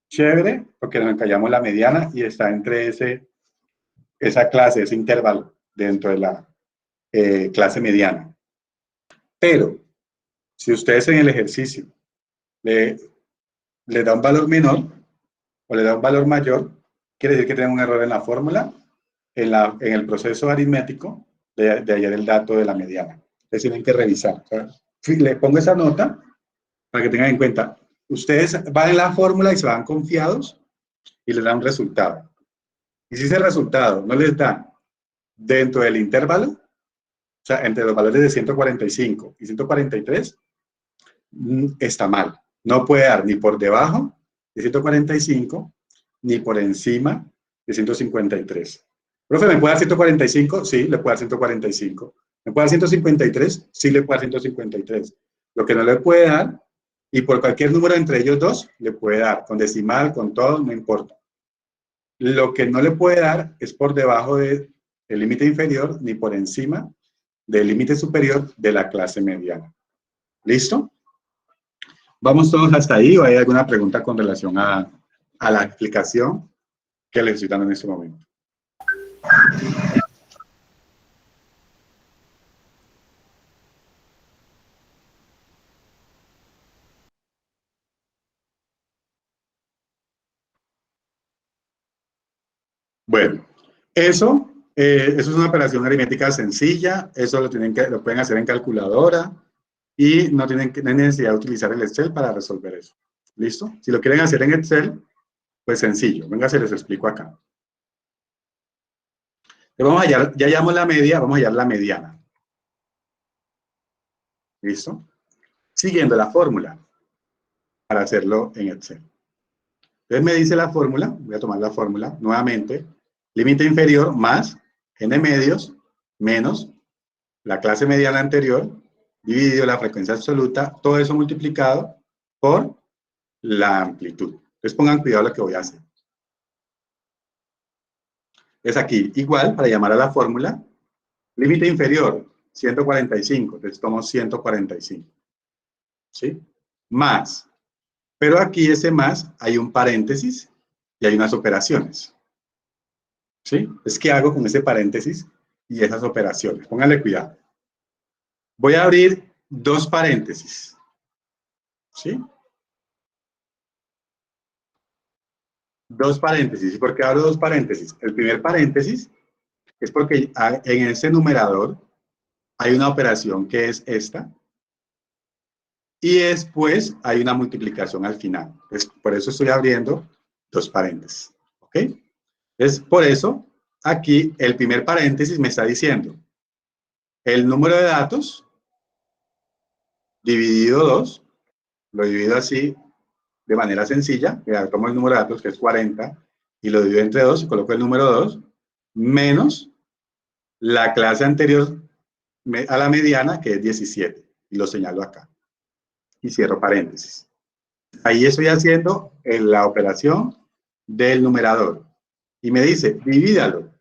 chévere, porque nos encallamos la mediana y está entre esa clase, ese intervalo dentro de la clase mediana. Pero, si ustedes en el ejercicio le da un valor menor o le da un valor mayor, quiere decir que tienen un error en la fórmula, en el proceso aritmético de hallar el dato de la mediana. Entonces tienen que revisar. O sea, le pongo esa nota para que tengan en cuenta. Ustedes van en la fórmula y se van confiados y les da un resultado. Y si ese resultado no les da dentro del intervalo, o sea, entre los valores de 145 y 143, está mal. No puede dar ni por debajo de 145 ni por encima de 153. Profe, ¿me puede dar 145? Sí, le puede dar 145. ¿Me puede dar 153? Sí, le puede dar 153. Lo que no le puede dar, y por cualquier número entre ellos dos, le puede dar, con decimal, con todo, no importa. Lo que no le puede dar es por debajo del límite inferior ni por encima del límite superior de la clase mediana. ¿Listo? ¿Vamos todos hasta ahí o hay alguna pregunta con relación a la explicación que les estoy dando en este momento? Bueno, eso es una operación aritmética sencilla, eso lo pueden hacer en calculadora y no hay necesidad de utilizar el Excel para resolver eso. ¿Listo? Si lo quieren hacer en Excel, pues sencillo. Venga, se les explico acá. Vamos a hallar, ya hallamos la media, vamos a hallar la mediana. ¿Listo? Siguiendo la fórmula para hacerlo en Excel. Entonces me dice la fórmula, voy a tomar la fórmula nuevamente, límite inferior más n medios menos la clase mediana anterior dividido la frecuencia absoluta, todo eso multiplicado por la amplitud. Entonces pongan cuidado lo que voy a hacer. Es aquí, igual, para llamar a la fórmula, límite inferior, 145, entonces tomo 145. ¿Sí? Más. Pero aquí ese más, hay un paréntesis y hay unas operaciones. ¿Sí? Es que hago con ese paréntesis y esas operaciones. Pónganle cuidado. Voy a abrir dos paréntesis. ¿Sí? Dos paréntesis. ¿Y por qué abro dos paréntesis? El primer paréntesis es porque en ese numerador hay una operación que es esta. Y después hay una multiplicación al final. Por eso estoy abriendo dos paréntesis. ¿Ok? Entonces, por eso, aquí el primer paréntesis me está diciendo el número de datos dividido 2, lo divido así de manera sencilla, tomo el número de datos que es 40 y lo divido entre 2 y coloco el número 2, menos la clase anterior a la mediana que es 17 y lo señalo acá y cierro paréntesis. Ahí estoy haciendo la operación del numerador y me dice, divídalo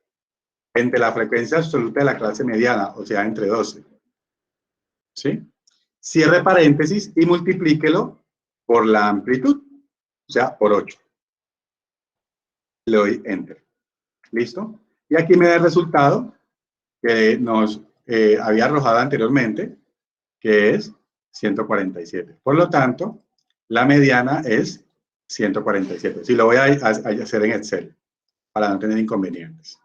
entre la frecuencia absoluta de la clase mediana, o sea, entre 12. ¿Sí? Cierre paréntesis y multiplíquelo por la amplitud, o sea, por 8. Le doy Enter. ¿Listo? Y aquí me da el resultado que nos había arrojado anteriormente, que es 147. Por lo tanto, la mediana es 147. Si lo voy a hacer en Excel, para no tener inconvenientes.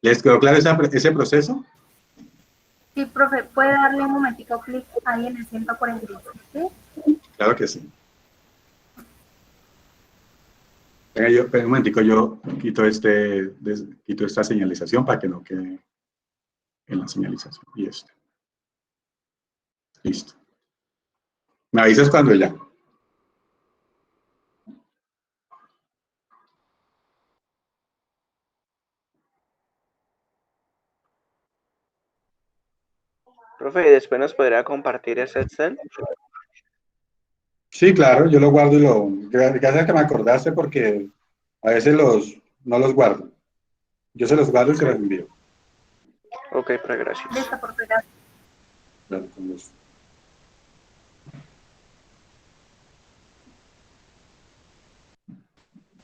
¿Les quedó claro ese proceso? Sí, profe, ¿puede darle un momentico clic ahí en el 147? Claro que sí. Venga, un momentico, yo quito esta señalización para que no quede en la señalización. Y esto. Listo. Me avisas cuando ya. Profe, ¿y después nos podría compartir ese Excel? Sí, claro, yo lo guardo y lo... Gracias que me acordaste porque a veces no los guardo. Yo se los guardo y se los envío. Ok, profe, gracias. Listo, profe, gracias. Claro, con gusto.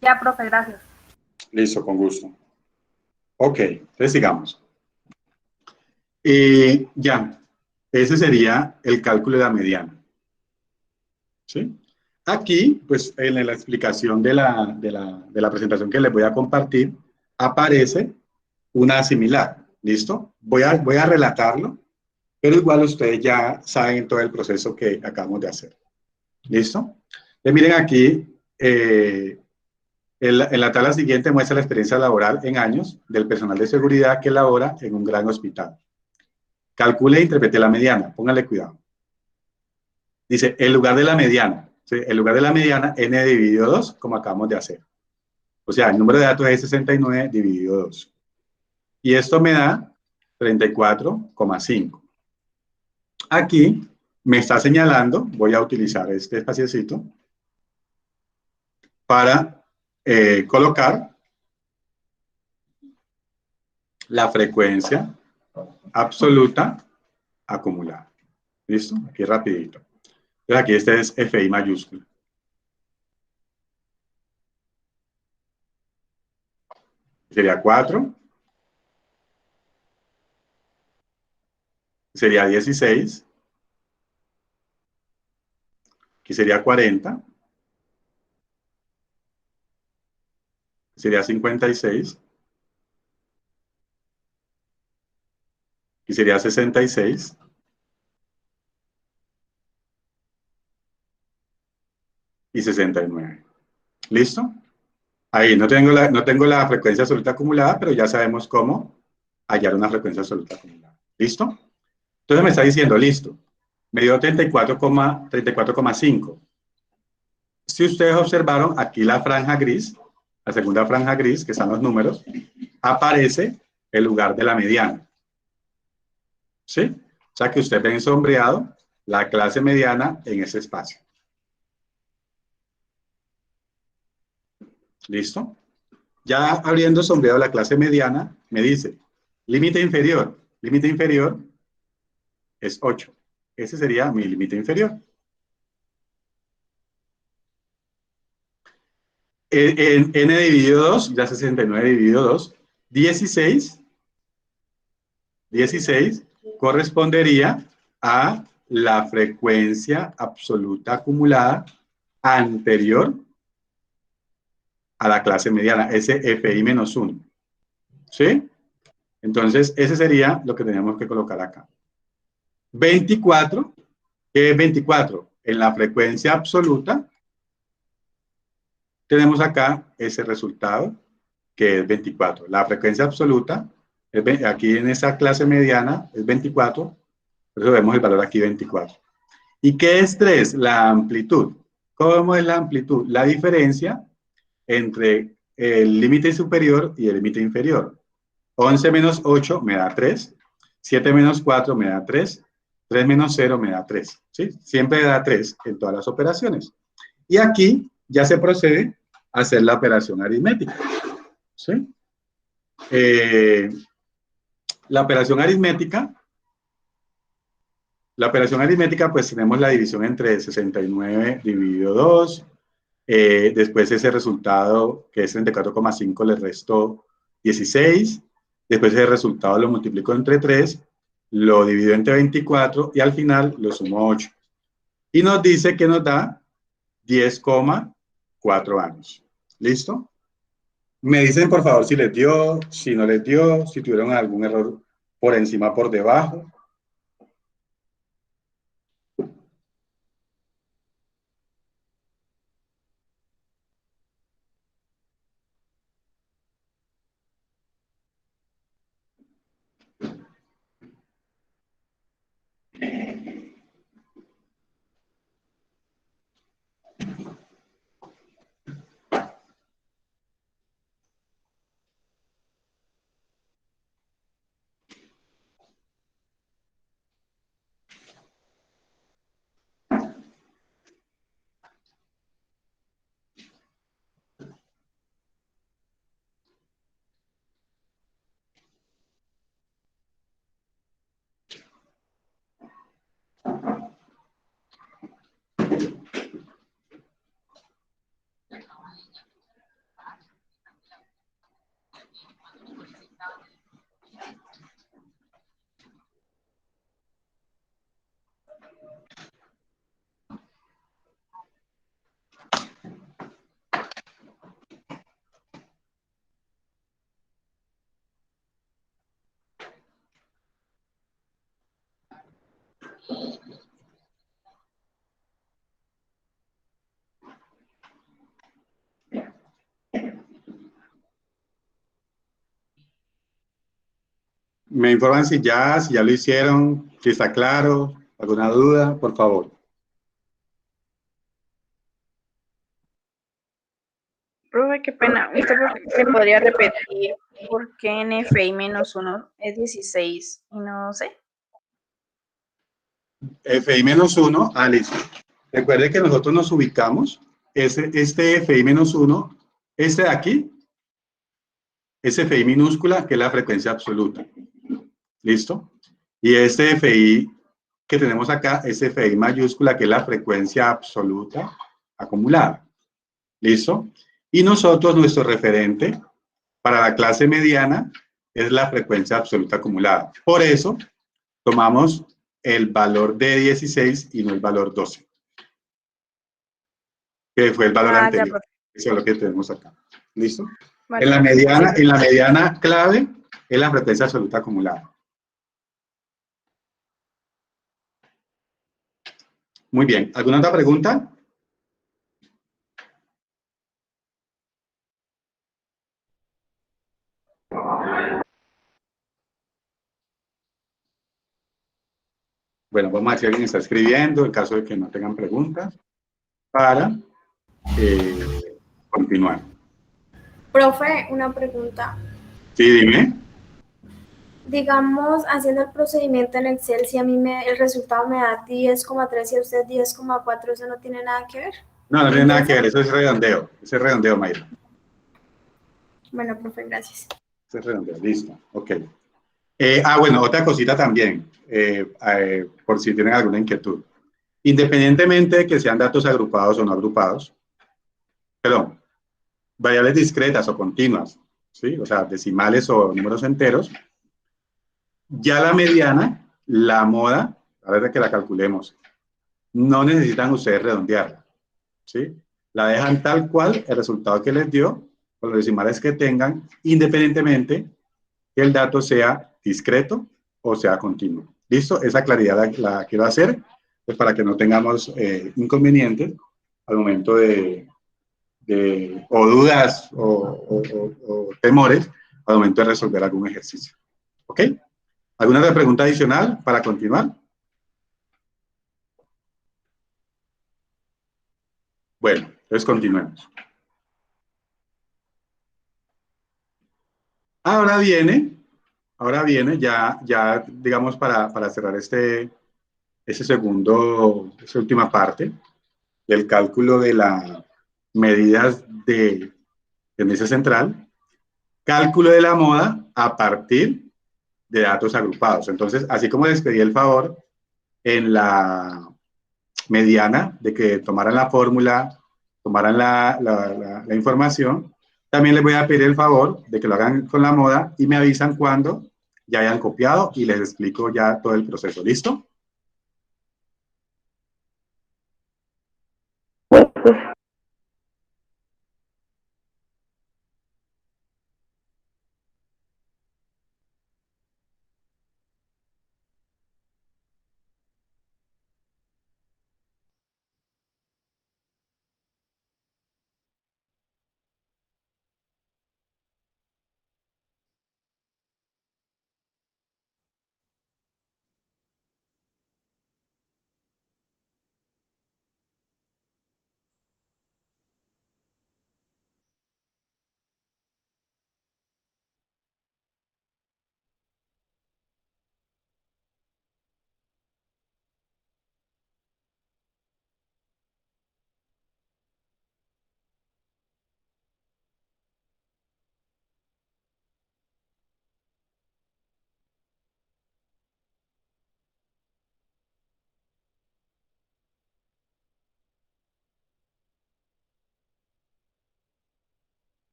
Ya, profe, gracias. Listo, con gusto. Ok, entonces sigamos. Y ya, ese sería el cálculo de la mediana. ¿Sí? Aquí, pues en la explicación de la presentación que les voy a compartir, aparece una similar. ¿Listo? Voy a relatarlo, pero igual ustedes ya saben todo el proceso que acabamos de hacer. ¿Listo? Entonces, miren aquí, en la tabla siguiente muestra la experiencia laboral en años del personal de seguridad que labora en un gran hospital. Calcule e interprete la mediana. Póngale cuidado. Dice, el lugar de la mediana. ¿Sí? El lugar de la mediana, n dividido 2, como acabamos de hacer. O sea, el número de datos es 69 dividido 2. Y esto me da 34,5. Aquí me está señalando, voy a utilizar este espaciecito para colocar la frecuencia absoluta acumulada. ¿Listo? Aquí rapidito. Entonces aquí este es FI mayúscula. Sería 4. Sería 16. Aquí sería 40. Sería 56. Aquí sería 66. Y 69. ¿Listo? Ahí no tengo la frecuencia absoluta acumulada, pero ya sabemos cómo hallar una frecuencia absoluta acumulada. ¿Listo? Entonces me está diciendo, listo. Me dio 34,5. Si ustedes observaron, aquí la franja gris, la segunda franja gris, que están los números, aparece el lugar de la mediana. ¿Sí? O sea que usted ve sombreado la clase mediana en ese espacio. ¿Listo? Ya habiendo sombreado la clase mediana, me dice, límite inferior es 8. Ese sería mi límite inferior. En n dividido 2, ya 69 dividido 2, 16 correspondería a la frecuencia absoluta acumulada anterior a la clase mediana, ese FI menos 1. ¿Sí? Entonces, ese sería lo que teníamos que colocar acá. 24, ¿qué es 24? En la frecuencia absoluta, tenemos acá ese resultado, que es 24. La frecuencia absoluta, aquí en esa clase mediana, es 24, por eso vemos el valor aquí 24. ¿Y qué es 3? La amplitud. ¿Cómo es la amplitud? La diferencia entre el límite superior y el límite inferior. 11 menos 8 me da 3, 7 menos 4 me da 3, 3 menos 0 me da 3. ¿Sí? Siempre da 3 en todas las operaciones. Y aquí ya se procede hacer la operación aritmética. ¿Sí? La operación aritmética, pues tenemos la división entre 69 dividido 2, después ese resultado que es 34,5 le resto 16, después ese resultado lo multiplico entre 3, lo divido entre 24 y al final lo sumo 8. Y nos dice que nos da 10,4 años. ¿Listo? Me dicen por favor si les dio, si no les dio, si tuvieron algún error por encima, por debajo. Me informan si ya lo hicieron, si está claro, alguna duda, por favor. Profe, qué pena. ¿Usted me podría repetir por qué en FI menos 1 es 16 y no sé? FI menos 1, listo. Recuerde que nosotros nos ubicamos, este FI menos 1, este de aquí, es FI minúscula, que es la frecuencia absoluta. ¿Listo? Y este FI que tenemos acá es FI mayúscula, que es la frecuencia absoluta acumulada. ¿Listo? Y nosotros, nuestro referente para la clase mediana es la frecuencia absoluta acumulada. Por eso, tomamos el valor de 16 y no el valor 12. Que fue el valor anterior. Eso es lo que tenemos acá. ¿Listo? Vale. En la mediana clave es la frecuencia absoluta acumulada. Muy bien. ¿Alguna otra pregunta? Bueno, vamos a ver si alguien está escribiendo, en caso de que no tengan preguntas, para continuar. Profe, una pregunta. Sí, dime. Digamos, haciendo el procedimiento en Excel, si a mí el resultado me da 10,3 y a usted 10,4, ¿eso no tiene nada que ver? No, no tiene nada que ver, eso es redondeo. Ese es redondeo, Mayra. Bueno, profe, gracias. Ese es redondeo, listo, ok. Bueno, otra cosita también, por si tienen alguna inquietud. Independientemente de que sean datos agrupados o no agrupados, perdón, variables discretas o continuas, ¿sí? O sea, decimales o números enteros, ya la mediana, la moda, a ver que la calculemos, no necesitan ustedes redondearla, ¿sí? La dejan tal cual el resultado que les dio, con los decimales que tengan, independientemente que el dato sea discreto o sea continuo. ¿Listo? Esa claridad la quiero hacer, pues para que no tengamos inconvenientes al momento o dudas o temores al momento de resolver algún ejercicio. ¿Ok? ¿Alguna otra pregunta adicional para continuar? Bueno, entonces continuemos. Ahora viene ya digamos, para cerrar esa última parte del cálculo de las medidas de tendencia central, cálculo de la moda a partir de datos agrupados. Entonces, así como les pedí el favor en la mediana de que tomaran la fórmula, tomaran la información, también les voy a pedir el favor de que lo hagan con la moda y me avisan cuando ya hayan copiado y les explico ya todo el proceso. ¿Listo?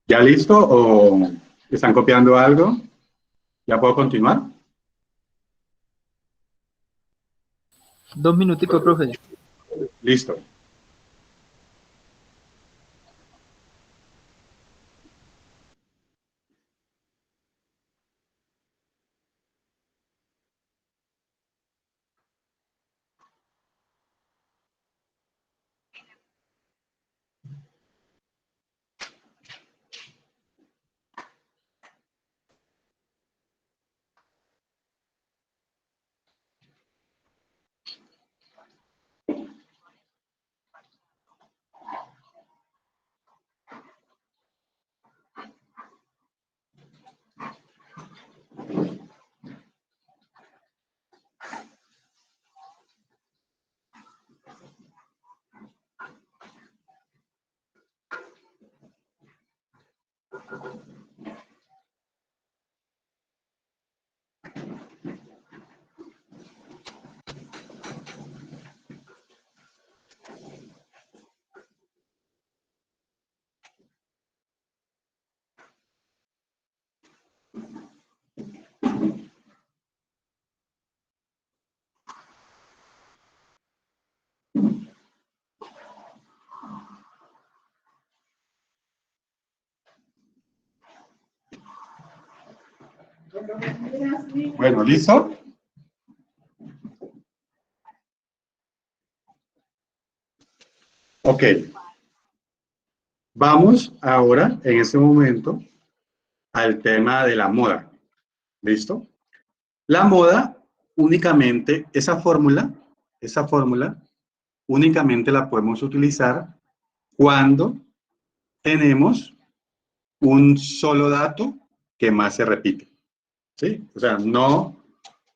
¿Ya listo o están copiando algo? ¿Ya puedo continuar? 2 minuticos, profe. Listo. Bueno, ¿listo? Ok. Vamos ahora, en este momento, al tema de la moda. ¿Listo? La moda, únicamente, esa fórmula, únicamente la podemos utilizar cuando tenemos un solo dato que más se repite. ¿Sí? O sea, no,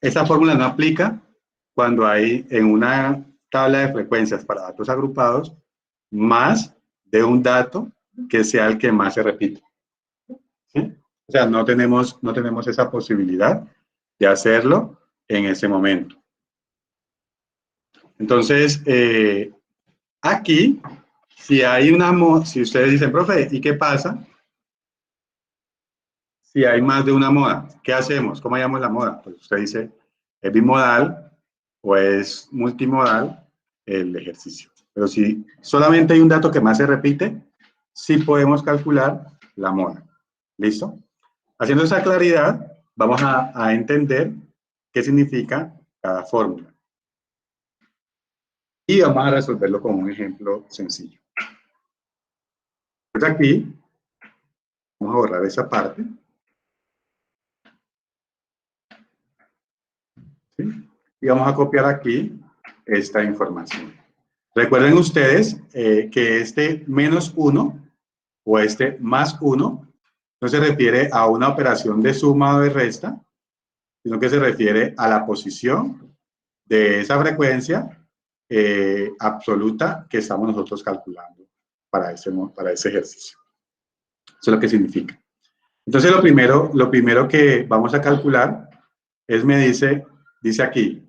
esa fórmula no aplica cuando hay en una tabla de frecuencias para datos agrupados más de un dato que sea el que más se repite. ¿Sí? O sea, no tenemos esa posibilidad de hacerlo en ese momento. Entonces, aquí, si hay si ustedes dicen, profe, ¿y qué pasa si hay más de una moda? ¿Qué hacemos? ¿Cómo llamamos la moda? Pues usted dice, ¿es bimodal o es multimodal el ejercicio? Pero si solamente hay un dato que más se repite, sí podemos calcular la moda. ¿Listo? Haciendo esa claridad, vamos a entender qué significa cada fórmula. Y vamos a resolverlo con un ejemplo sencillo. Pues aquí, vamos a borrar esa parte. ¿Sí? Y vamos a copiar aquí esta información. Recuerden ustedes que este menos 1 o este más 1 no se refiere a una operación de suma o de resta, sino que se refiere a la posición de esa frecuencia absoluta que estamos nosotros calculando para ese ejercicio. Eso es lo que significa. Entonces, lo primero que vamos a calcular es, dice aquí,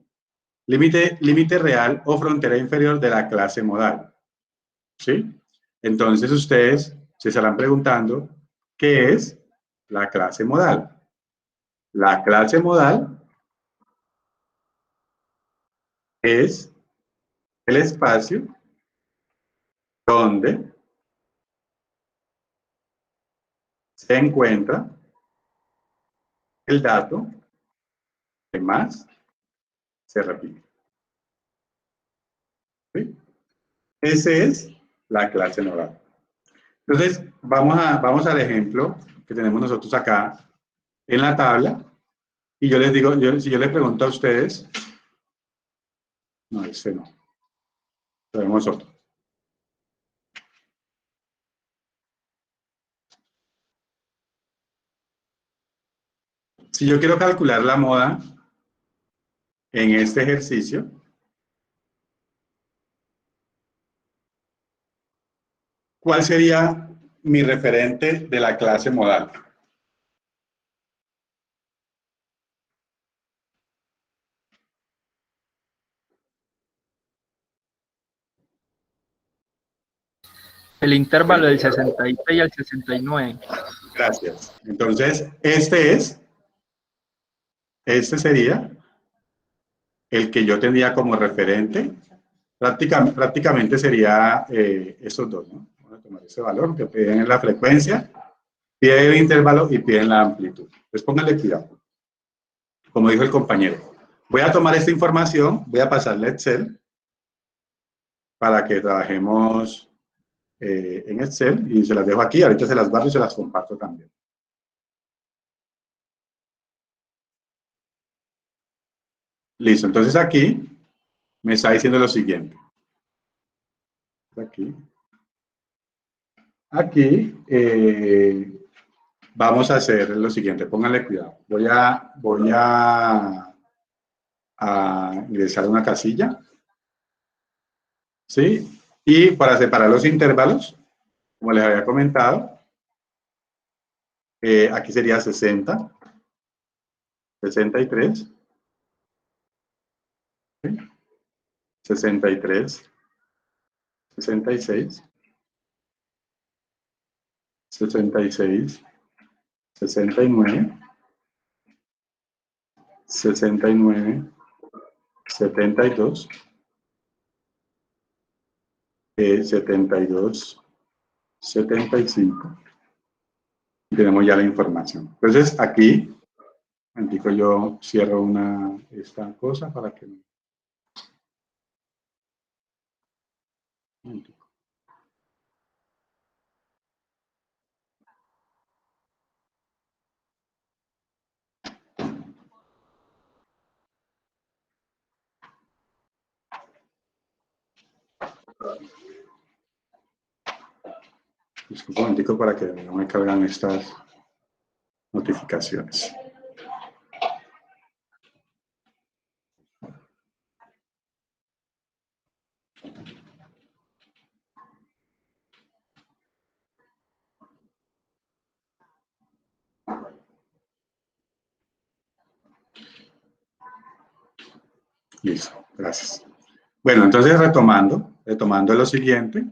límite real o frontera inferior de la clase modal. ¿Sí? Entonces, ustedes se estarán preguntando, ¿qué es la clase modal? La clase modal es el espacio donde se encuentra el dato que más se repite. ¿Sí? Esa es la clase modal. Entonces, vamos al ejemplo que tenemos nosotros acá en la tabla. Y yo les digo, si yo les pregunto a ustedes, no, este no, tenemos otro. Si yo quiero calcular la moda en este ejercicio, ¿cuál sería mi referente de la clase modal? El intervalo del 66 y el 69. Gracias. Entonces, este sería el que yo tendría como referente. Prácticamente sería estos dos, ¿no? Vamos a tomar ese valor que piden la frecuencia, piden el intervalo y piden la amplitud. Pues pónganle cuidado. Como dijo el compañero, voy a tomar esta información, voy a pasarle a Excel para que trabajemos en Excel y se las dejo aquí. Ahorita se las guardo y se las comparto también. Listo, entonces aquí me está diciendo lo siguiente. Aquí vamos a hacer lo siguiente, pónganle cuidado. Voy a ingresar una casilla. ¿Sí? Y para separar los intervalos, como les había comentado, aquí sería 60, 63, ¿sí? 63, 66, 66, 69, 69, 72, 72, 75. Y tenemos ya la información. Entonces, aquí Antico, yo cierro esta cosa para que... Antico. Disculpa un momentico para que no me cargan estas notificaciones. Listo, gracias. Bueno, entonces retomando lo siguiente,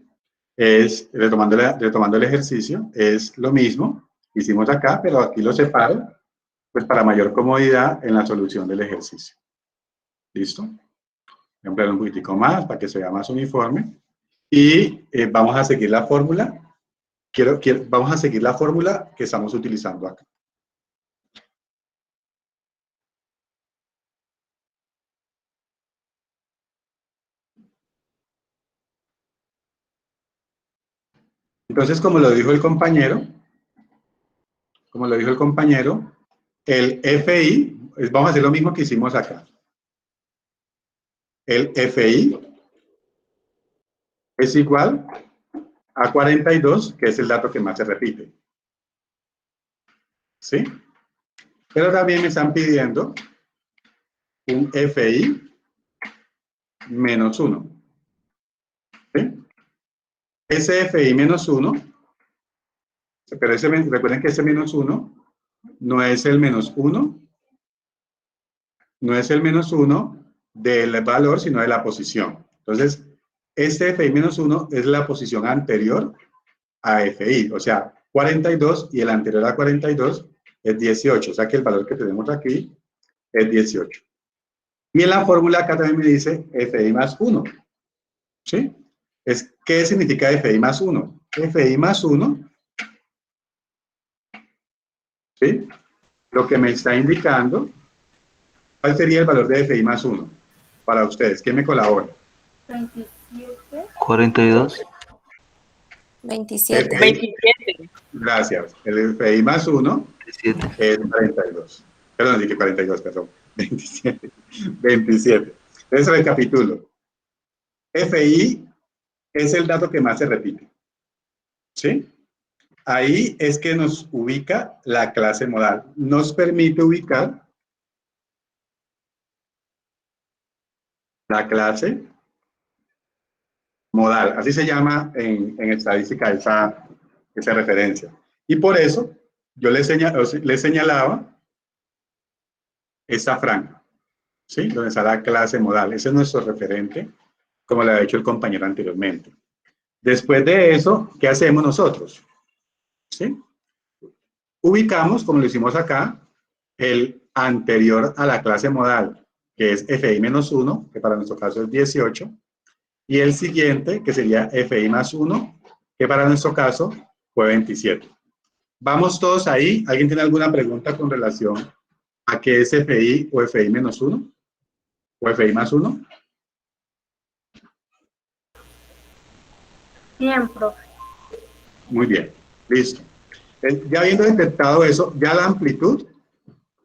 retomando el ejercicio, es lo mismo que hicimos acá, pero aquí lo separo, pues para mayor comodidad en la solución del ejercicio. ¿Listo? Voy a emplear un poquitico más para que se vea más uniforme. Y vamos a seguir la fórmula. Vamos a seguir la fórmula que estamos utilizando acá. Entonces, como lo dijo el compañero, el FI, vamos a hacer lo mismo que hicimos acá. El FI es igual a 42, que es el dato que más se repite. ¿Sí? Pero también me están pidiendo un FI menos 1. ¿Sí? Ese FI menos 1, pero recuerden que ese menos 1 no es el menos 1, no es el menos 1 del valor, sino de la posición. Entonces, este FI menos 1 es la posición anterior a FI, o sea, 42 y el anterior a 42 es 18, o sea que el valor que tenemos aquí es 18. Y en la fórmula acá también me dice FI más 1, ¿sí? ¿Qué significa FI más 1? FI más 1, ¿sí? Lo que me está indicando, ¿cuál sería el valor de FI más 1? Para ustedes, ¿quién me colabora? 27. 42. 27. 27. Gracias. El FI más 1 27. es 42. Perdón, dije 42, perdón. 27. 27. Entonces recapitulo. FI es el dato que más se repite. ¿Sí? Ahí es que nos ubica la clase modal. Nos permite ubicar la clase modal. Así se llama en estadística esa referencia. Y por eso yo le señalaba esta franja, ¿sí? Donde está la clase modal. Ese es nuestro referente, como le ha dicho el compañero anteriormente. Después de eso, ¿qué hacemos nosotros? ¿Sí? Ubicamos, como lo hicimos acá, el anterior a la clase modal, que es FI menos 1, que para nuestro caso es 18, y el siguiente, que sería FI más 1, que para nuestro caso fue 27. ¿Vamos todos ahí? ¿Alguien tiene alguna pregunta con relación a qué es FI o FI menos 1? ¿O FI más 1? Bien, profe. Muy bien, listo. Ya habiendo detectado eso, ya la amplitud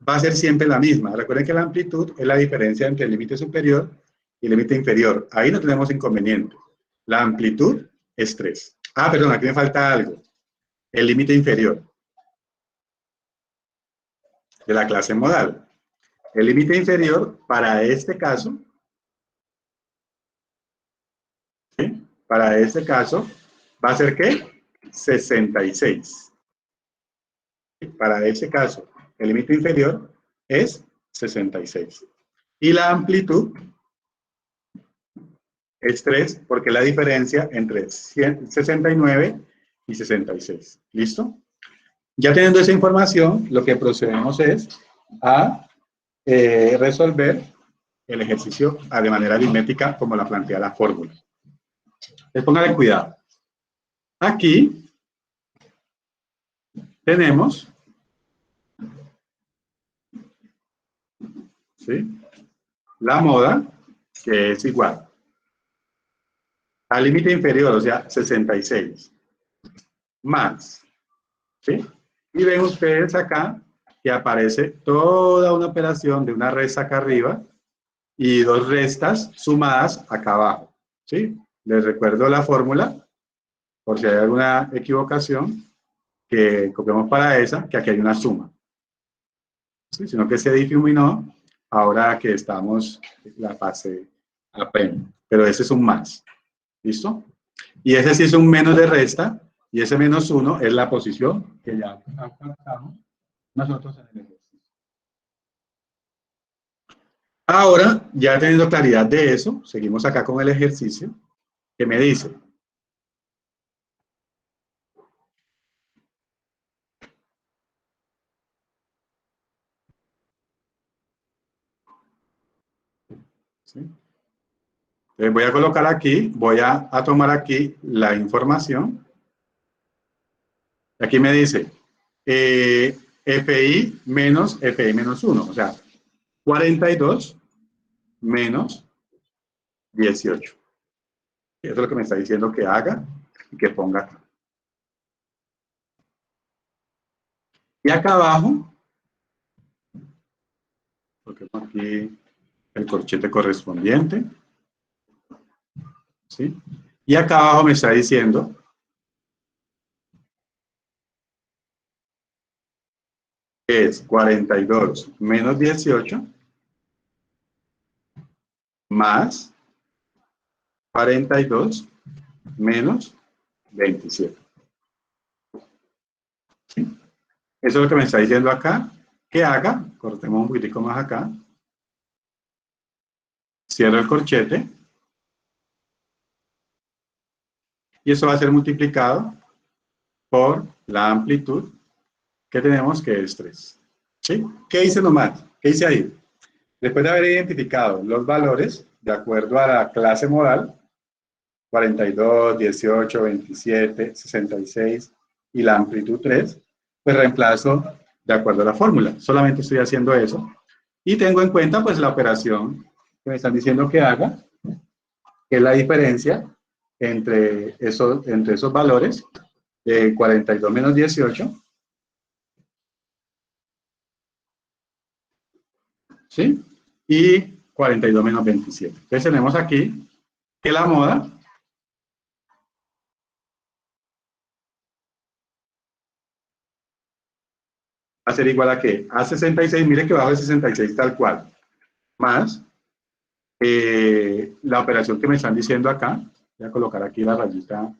va a ser siempre la misma. Recuerden que la amplitud es la diferencia entre el límite superior y el límite inferior. Ahí no tenemos inconveniente. La amplitud es 3. Ah, perdón, aquí me falta algo. El límite inferior de la clase modal. El límite inferior para este caso, ¿sí? Para este caso, va a ser ¿qué? 66. Para ese caso, el límite inferior es 66. Y la amplitud es 3 porque es la diferencia entre 69 y 66. ¿Listo? Ya teniendo esa información, lo que procedemos es a resolver el ejercicio de manera aritmética como la plantea la fórmula. Les pónganle cuidado. Aquí tenemos ¿sí? La moda, que es igual al límite inferior, o sea, 66, más, ¿sí? Y ven ustedes acá que aparece toda una operación de una resta acá arriba y dos restas sumadas acá abajo, ¿sí? Les recuerdo la fórmula, por si hay alguna equivocación, que copiamos para esa, que aquí hay una suma, ¿sí? Sino que se difuminó ahora que estamos en la fase aprendo, pero ese es un más, ¿listo? Y ese sí es un menos de resta, y ese menos 1 es la posición que ya alcanzamos nosotros en el ejercicio. Ahora, ya teniendo claridad de eso, seguimos acá con el ejercicio, que me dice, ¿sí? Entonces voy a colocar aquí, voy a tomar aquí la información. Aquí me dice, FI menos FI menos 1, o sea, 42 menos 18. Eso es lo que me está diciendo que haga y que ponga acá. Y acá abajo, porque aquí el corchete correspondiente, ¿sí? Y acá abajo me está diciendo que es 42 menos 18 más 42 menos 27. ¿Sí? Eso es lo que me está diciendo acá. Que haga, cortemos un poquitico más acá. Cierro el corchete. Y eso va a ser multiplicado por la amplitud que tenemos, que es 3. ¿Sí? ¿Qué hice nomás? ¿Qué hice ahí? Después de haber identificado los valores, de acuerdo a la clase modal, 42, 18, 27, 66 y la amplitud 3, pues reemplazo de acuerdo a la fórmula. Solamente estoy haciendo eso. Y tengo en cuenta pues la operación que me están diciendo que haga, que es la diferencia entre esos valores, 42 menos 18, ¿sí? Y 42 menos 27. Entonces tenemos aquí que la moda va a ser igual a ¿qué? A 66, mire que bajo de 66 tal cual, más la operación que me están diciendo acá. Voy a colocar aquí la rayita.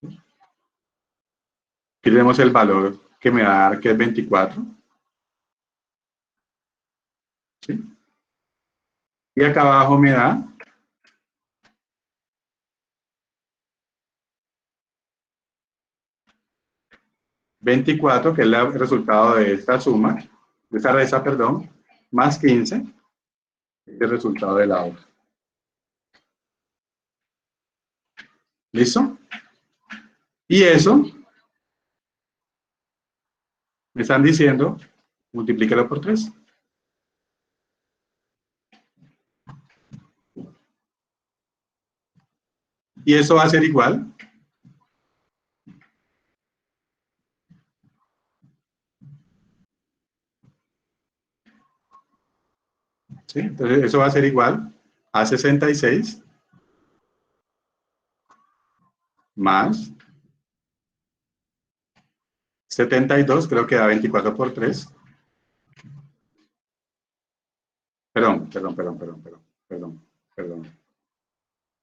Aquí tenemos el valor que me va a dar, que es 24. ¿Sí? Y acá abajo me da 24, que es el resultado de esta suma, de esta resta, perdón, más 15, que es el resultado de la otra. ¿Listo? Y eso me están diciendo, multiplícalo por 3. Y eso va a ser igual ¿sí? Entonces eso va a ser igual a 66 más 72, creo que da 24 por 3. Perdón.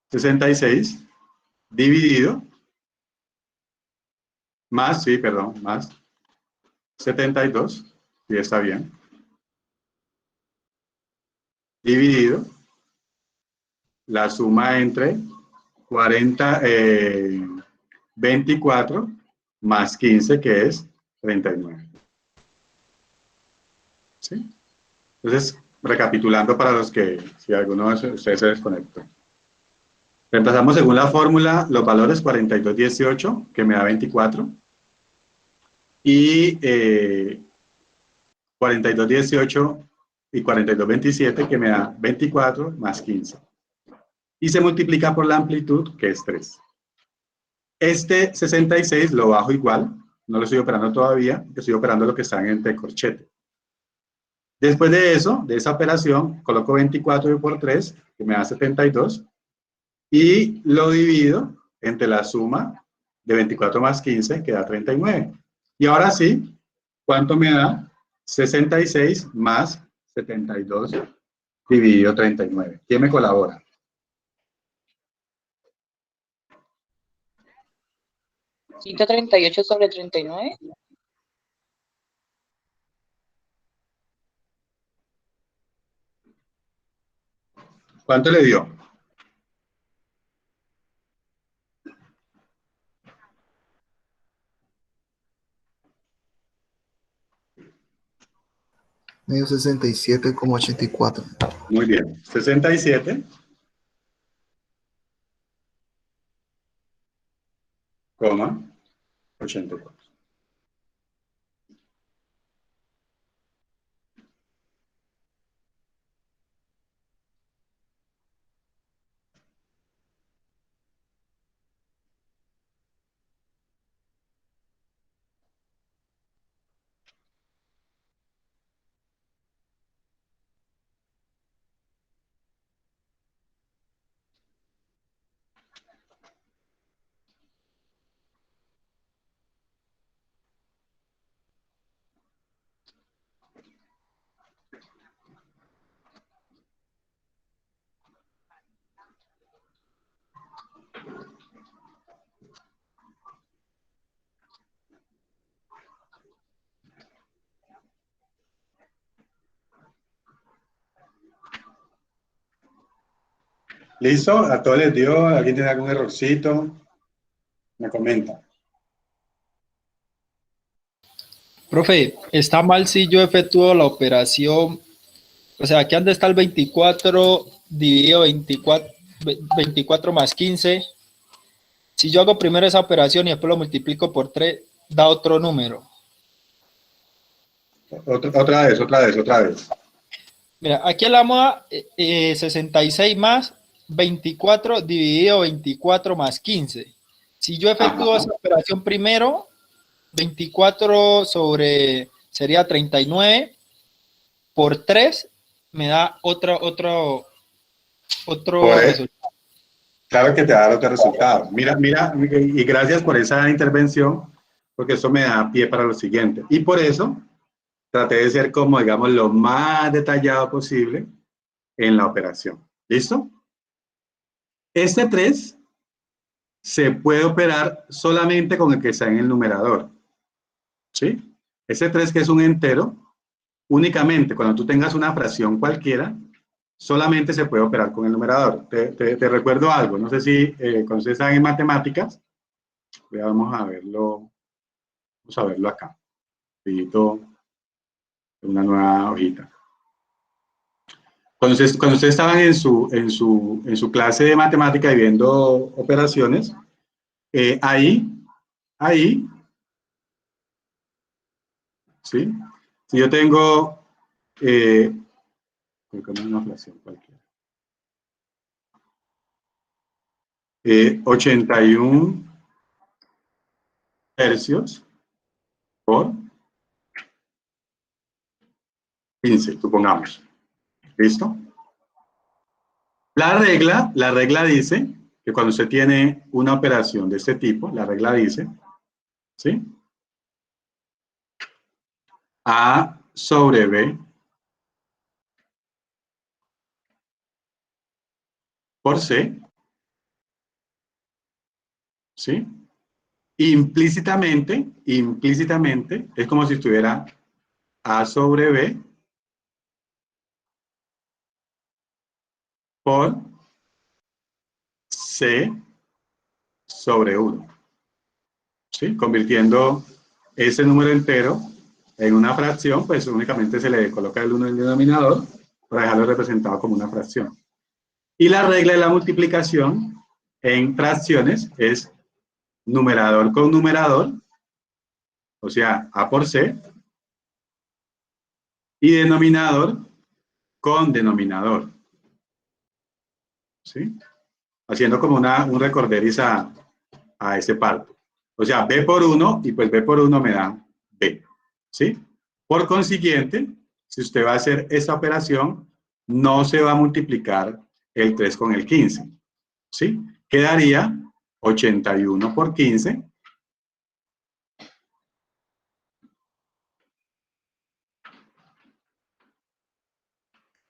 66 dividido más, sí, perdón, más 72, sí, está bien, dividido la suma entre 24 más 15, que es 39. ¿Sí? Entonces, recapitulando para los que, si alguno de ustedes se desconectó. Reemplazamos según la fórmula los valores 42, 18, que me da 24, y 4218 y 4227, que me da 24 más 15. Y se multiplica por la amplitud, que es 3. Este 66 lo bajo igual, no lo estoy operando todavía, estoy operando lo que está en el corchete. Después de eso, de esa operación, coloco 24 por 3, que me da 72, y lo divido entre la suma de 24 más 15, que da 39. Y ahora sí, ¿cuánto me da? 66 más 72 dividido 39. ¿Quién me colabora? ¿138 sobre 39? ¿Cuánto le dio? Medio 67,84. Muy bien. 67. Coma 84. ¿Listo? ¿A todos les dio? ¿Alguien tiene algún errorcito? Me comenta. Profe, está mal si yo efectúo la operación, o sea, aquí donde está el 24 dividido 24 más 15. Si yo hago primero esa operación y después lo multiplico por 3, da otro número. Otra vez. Mira, aquí la moda 66 más 24 dividido 24 más 15. Si yo efectúo esa operación primero, 24 sobre, sería 39, por 3 me da otro resultado. Claro que te va a dar otro resultado. Mira, y gracias por esa intervención, porque eso me da pie para lo siguiente. Y por eso traté de ser como, digamos, lo más detallado posible en la operación. ¿Listo? Este 3 se puede operar solamente con el que está en el numerador. ¿Sí? Ese 3, que es un entero, únicamente cuando tú tengas una fracción cualquiera, solamente se puede operar con el numerador. Te recuerdo algo, no sé si cuando ustedes están en matemáticas, vamos a verlo acá. Edito una nueva hojita. Cuando ustedes estaban en su clase de matemática y viendo operaciones, ahí, ¿sí? Si yo tengo una fracción cualquiera. 81 tercios por 15, supongamos. ¿Listo? La regla dice que cuando usted tiene una operación de este tipo, la regla dice, ¿sí? A sobre B por C, ¿sí? Implícitamente, es como si estuviera A sobre B por C sobre 1, ¿sí? Convirtiendo ese número entero en una fracción, pues únicamente se le coloca el 1 en el denominador para dejarlo representado como una fracción. Y la regla de la multiplicación en fracciones es numerador con numerador, o sea, A por C, y denominador con denominador. ¿Sí? Haciendo como un recorderis a ese parto. O sea, B por 1 y pues B por 1 me da B. ¿Sí? Por consiguiente, si usted va a hacer esta operación, no se va a multiplicar el 3 con el 15. ¿Sí? Quedaría 81 por 15.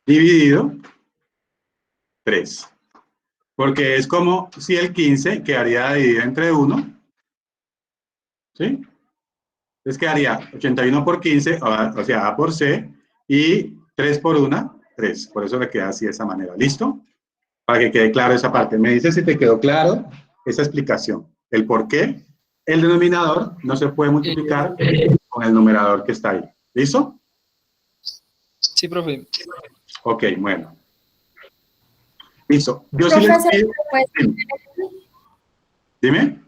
Dividido 3. Porque es como si el 15 quedaría dividido entre 1. ¿Sí? Entonces quedaría 81 por 15, o sea, A por C, y 3 por 1, 3. Por eso le queda así de esa manera. ¿Listo? Para que quede claro esa parte. Me dice si te quedó claro esa explicación. El por qué el denominador no se puede multiplicar con el numerador que está ahí. ¿Listo? Sí, profe. Ok, bueno. Listo. Yo sí les pido... Dime.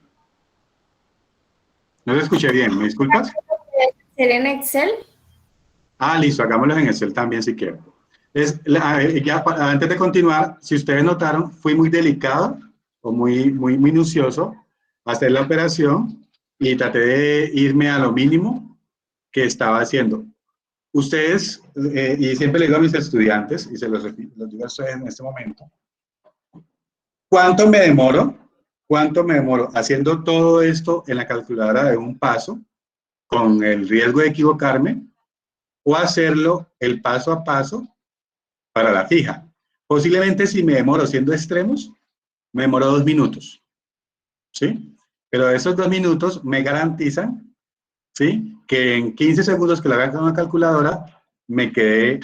No te escuché bien, ¿me disculpas? ¿Ser en Excel? Ah, listo, hagámoslo en Excel también si quieren. Antes de continuar, si ustedes notaron, fui muy delicado o muy minucioso a hacer la operación y traté de irme a lo mínimo que estaba haciendo. Ustedes, y siempre le digo a mis estudiantes, y se los digo a ustedes en este momento, ¿cuánto me demoro? ¿Cuánto me demoro haciendo todo esto en la calculadora de un paso, con el riesgo de equivocarme, o hacerlo el paso a paso para la fija? Posiblemente si me demoro siendo extremos, me demoro 2 minutos, ¿sí? Pero esos 2 minutos me garantizan, ¿sí? Que en 15 segundos que lo haga con una calculadora, me quede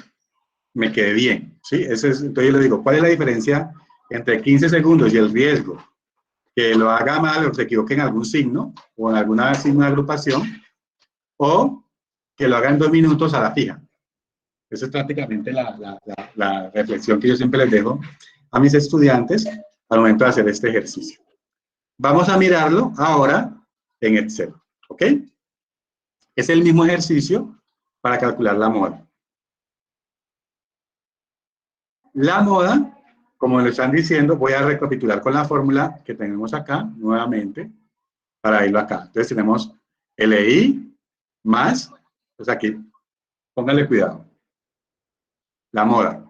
bien, ¿sí? Entonces yo le digo, ¿cuál es la diferencia entre 15 segundos y el riesgo? Que lo haga mal o se equivoque en algún signo o en alguna signo de agrupación, o que lo haga en 2 minutos a la fija. Esa es prácticamente la reflexión que yo siempre les dejo a mis estudiantes al momento de hacer este ejercicio. Vamos a mirarlo ahora en Excel, ¿ok? Es el mismo ejercicio para calcular la moda. La moda, como le están diciendo, voy a recapitular con la fórmula que tenemos acá, nuevamente, para irlo acá. Entonces tenemos LI más, pues aquí, póngale cuidado, la moda.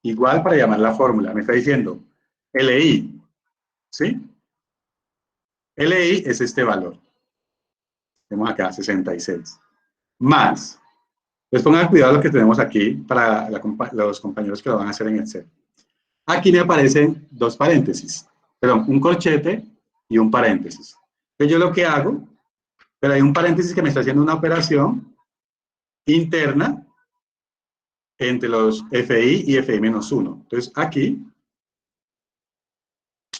Igual para llamar la fórmula, me está diciendo LI, ¿sí? LI es este valor. Tenemos acá 66. Más, pues pongan cuidado lo que tenemos aquí para los compañeros que lo van a hacer en Excel. Aquí me aparecen 2 paréntesis, perdón, un corchete y un paréntesis. Entonces yo lo que hago, pero hay un paréntesis que me está haciendo una operación interna entre los FI y FI-1. Entonces aquí,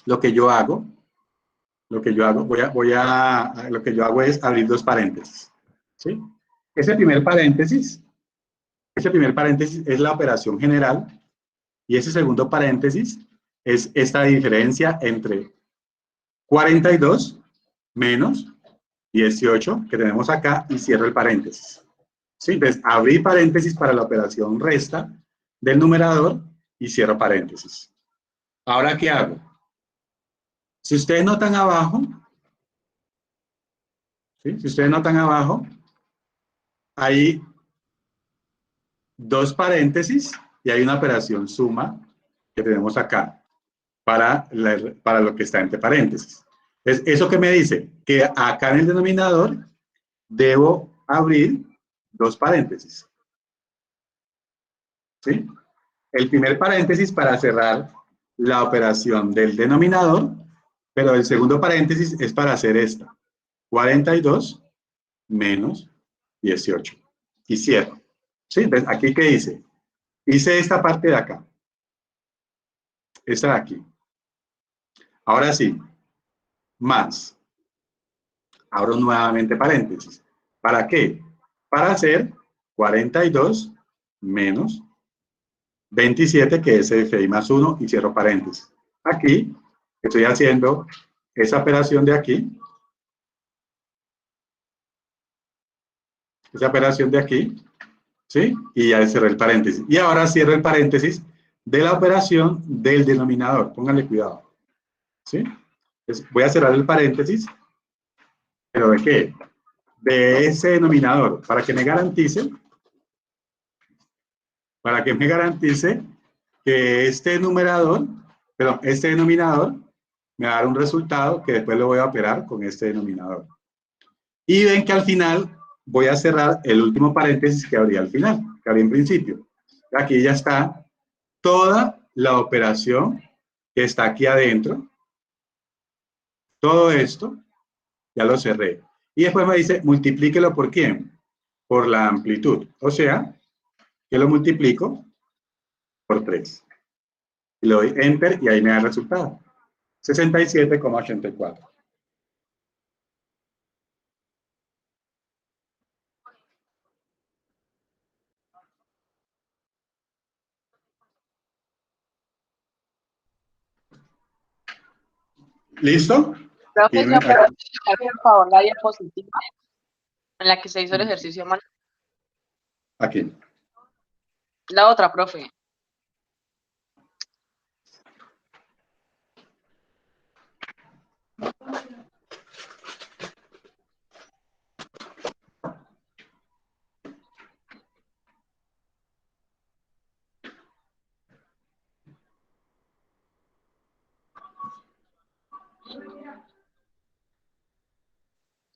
lo que yo hago es abrir 2 paréntesis, ¿sí? Ese primer paréntesis es la operación general y ese segundo paréntesis es esta diferencia entre 42 menos 18 que tenemos acá y cierro el paréntesis. ¿Sí? Entonces, abrí paréntesis para la operación resta del numerador y cierro paréntesis. Ahora, ¿qué hago? Si ustedes notan abajo, ¿sí? Si ustedes notan abajo, hay 2 paréntesis y hay una operación suma que tenemos acá para lo que está entre paréntesis. Entonces, ¿eso qué me dice? Que acá en el denominador debo abrir 2 paréntesis. ¿Sí? El primer paréntesis para cerrar la operación del denominador, pero el segundo paréntesis es para hacer esta. 42 menos 18. Y cierro. ¿Sí? Entonces, ¿aquí qué hice? Hice esta parte de acá. Esta de aquí. Ahora sí. Más. Abro nuevamente paréntesis. ¿Para qué? Para hacer 42 menos 27, que es FI más 1, y cierro paréntesis. Aquí estoy haciendo esa operación de aquí. Esa operación de aquí, ¿Sí? Y ya cerré el paréntesis. Y ahora cierro el paréntesis de la operación del denominador. Pónganle cuidado. ¿Sí? Entonces, voy a cerrar el paréntesis. ¿Pero de qué? De ese denominador. Para que me garantice que este numerador, perdón, este denominador me va a dar un resultado que después lo voy a operar con este denominador. Y ven que al final voy a cerrar el último paréntesis que habría al final, que habría en principio. Aquí ya está toda la operación que está aquí adentro. Todo esto ya lo cerré. Y después me dice, multiplíquelo por quién? Por la amplitud. O sea, que lo multiplico por 3. Y le doy Enter y ahí me da el resultado. 67,84. ¿Listo? Profe, Y ¿se puede explicar, por favor, la diapositiva en la que se hizo el ejercicio mal? aquí. La otra, profe.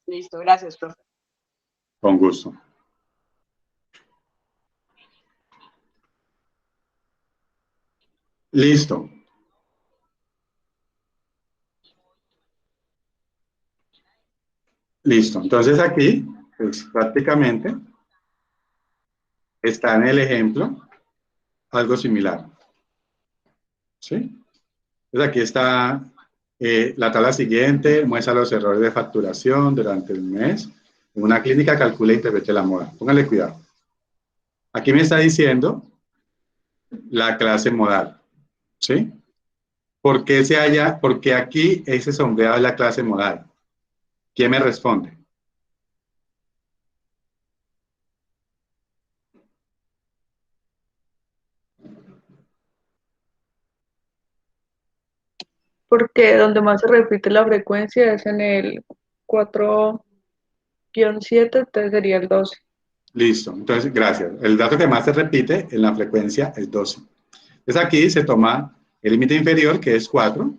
Listo, gracias, profe. Con gusto. Listo. Listo. Entonces aquí, pues prácticamente está en el ejemplo algo similar. ¿Sí? Entonces aquí está la tabla siguiente, muestra los errores de facturación durante el mes. En una clínica calcula e interprete la moda. Póngale cuidado. Aquí me está diciendo la clase modal. ¿Sí? ¿Por qué aquí ese sombreado es la clase modal? ¿Quién me responde? Porque donde más se repite la frecuencia es en el 4-7, entonces sería el 12. Listo, entonces, gracias. El dato que más se repite en la frecuencia es 12. Entonces aquí se toma el límite inferior, que es 4,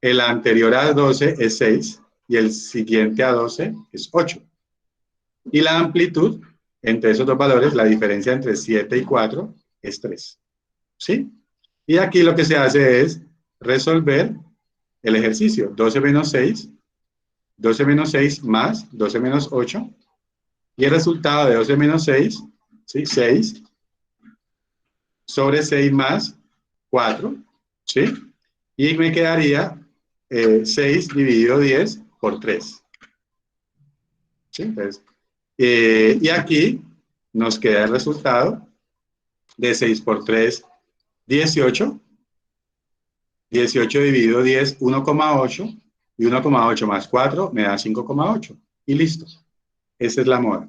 el anterior a 12 es 6 y el siguiente a 12 es 8. Y la amplitud entre esos dos valores, la diferencia entre 7 y 4 es 3. ¿Sí? Y aquí lo que se hace es resolver el ejercicio. 12 menos 6, 12 menos 6 más 12 menos 8. Y el resultado de 12 menos 6, ¿sí? 6 sobre 6 más 4, ¿sí? Y me quedaría 6 dividido 10 por 3. ¿Sí? Entonces, y aquí nos queda el resultado de 6 por 3, 18. 18 dividido 10, 1,8. Y 1,8 más 4 me da 5,8. Y listo. Esa es la moda.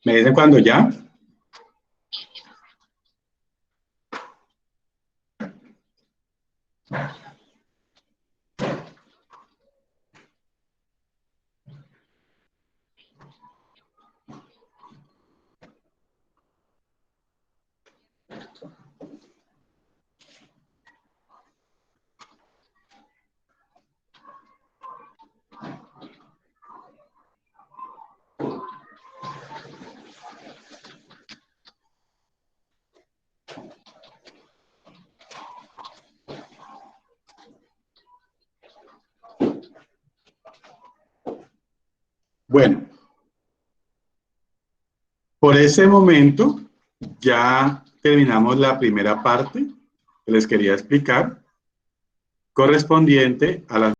¿Me dicen cuando ya? Bueno, por ese momento ya terminamos la primera parte que les quería explicar, correspondiente a las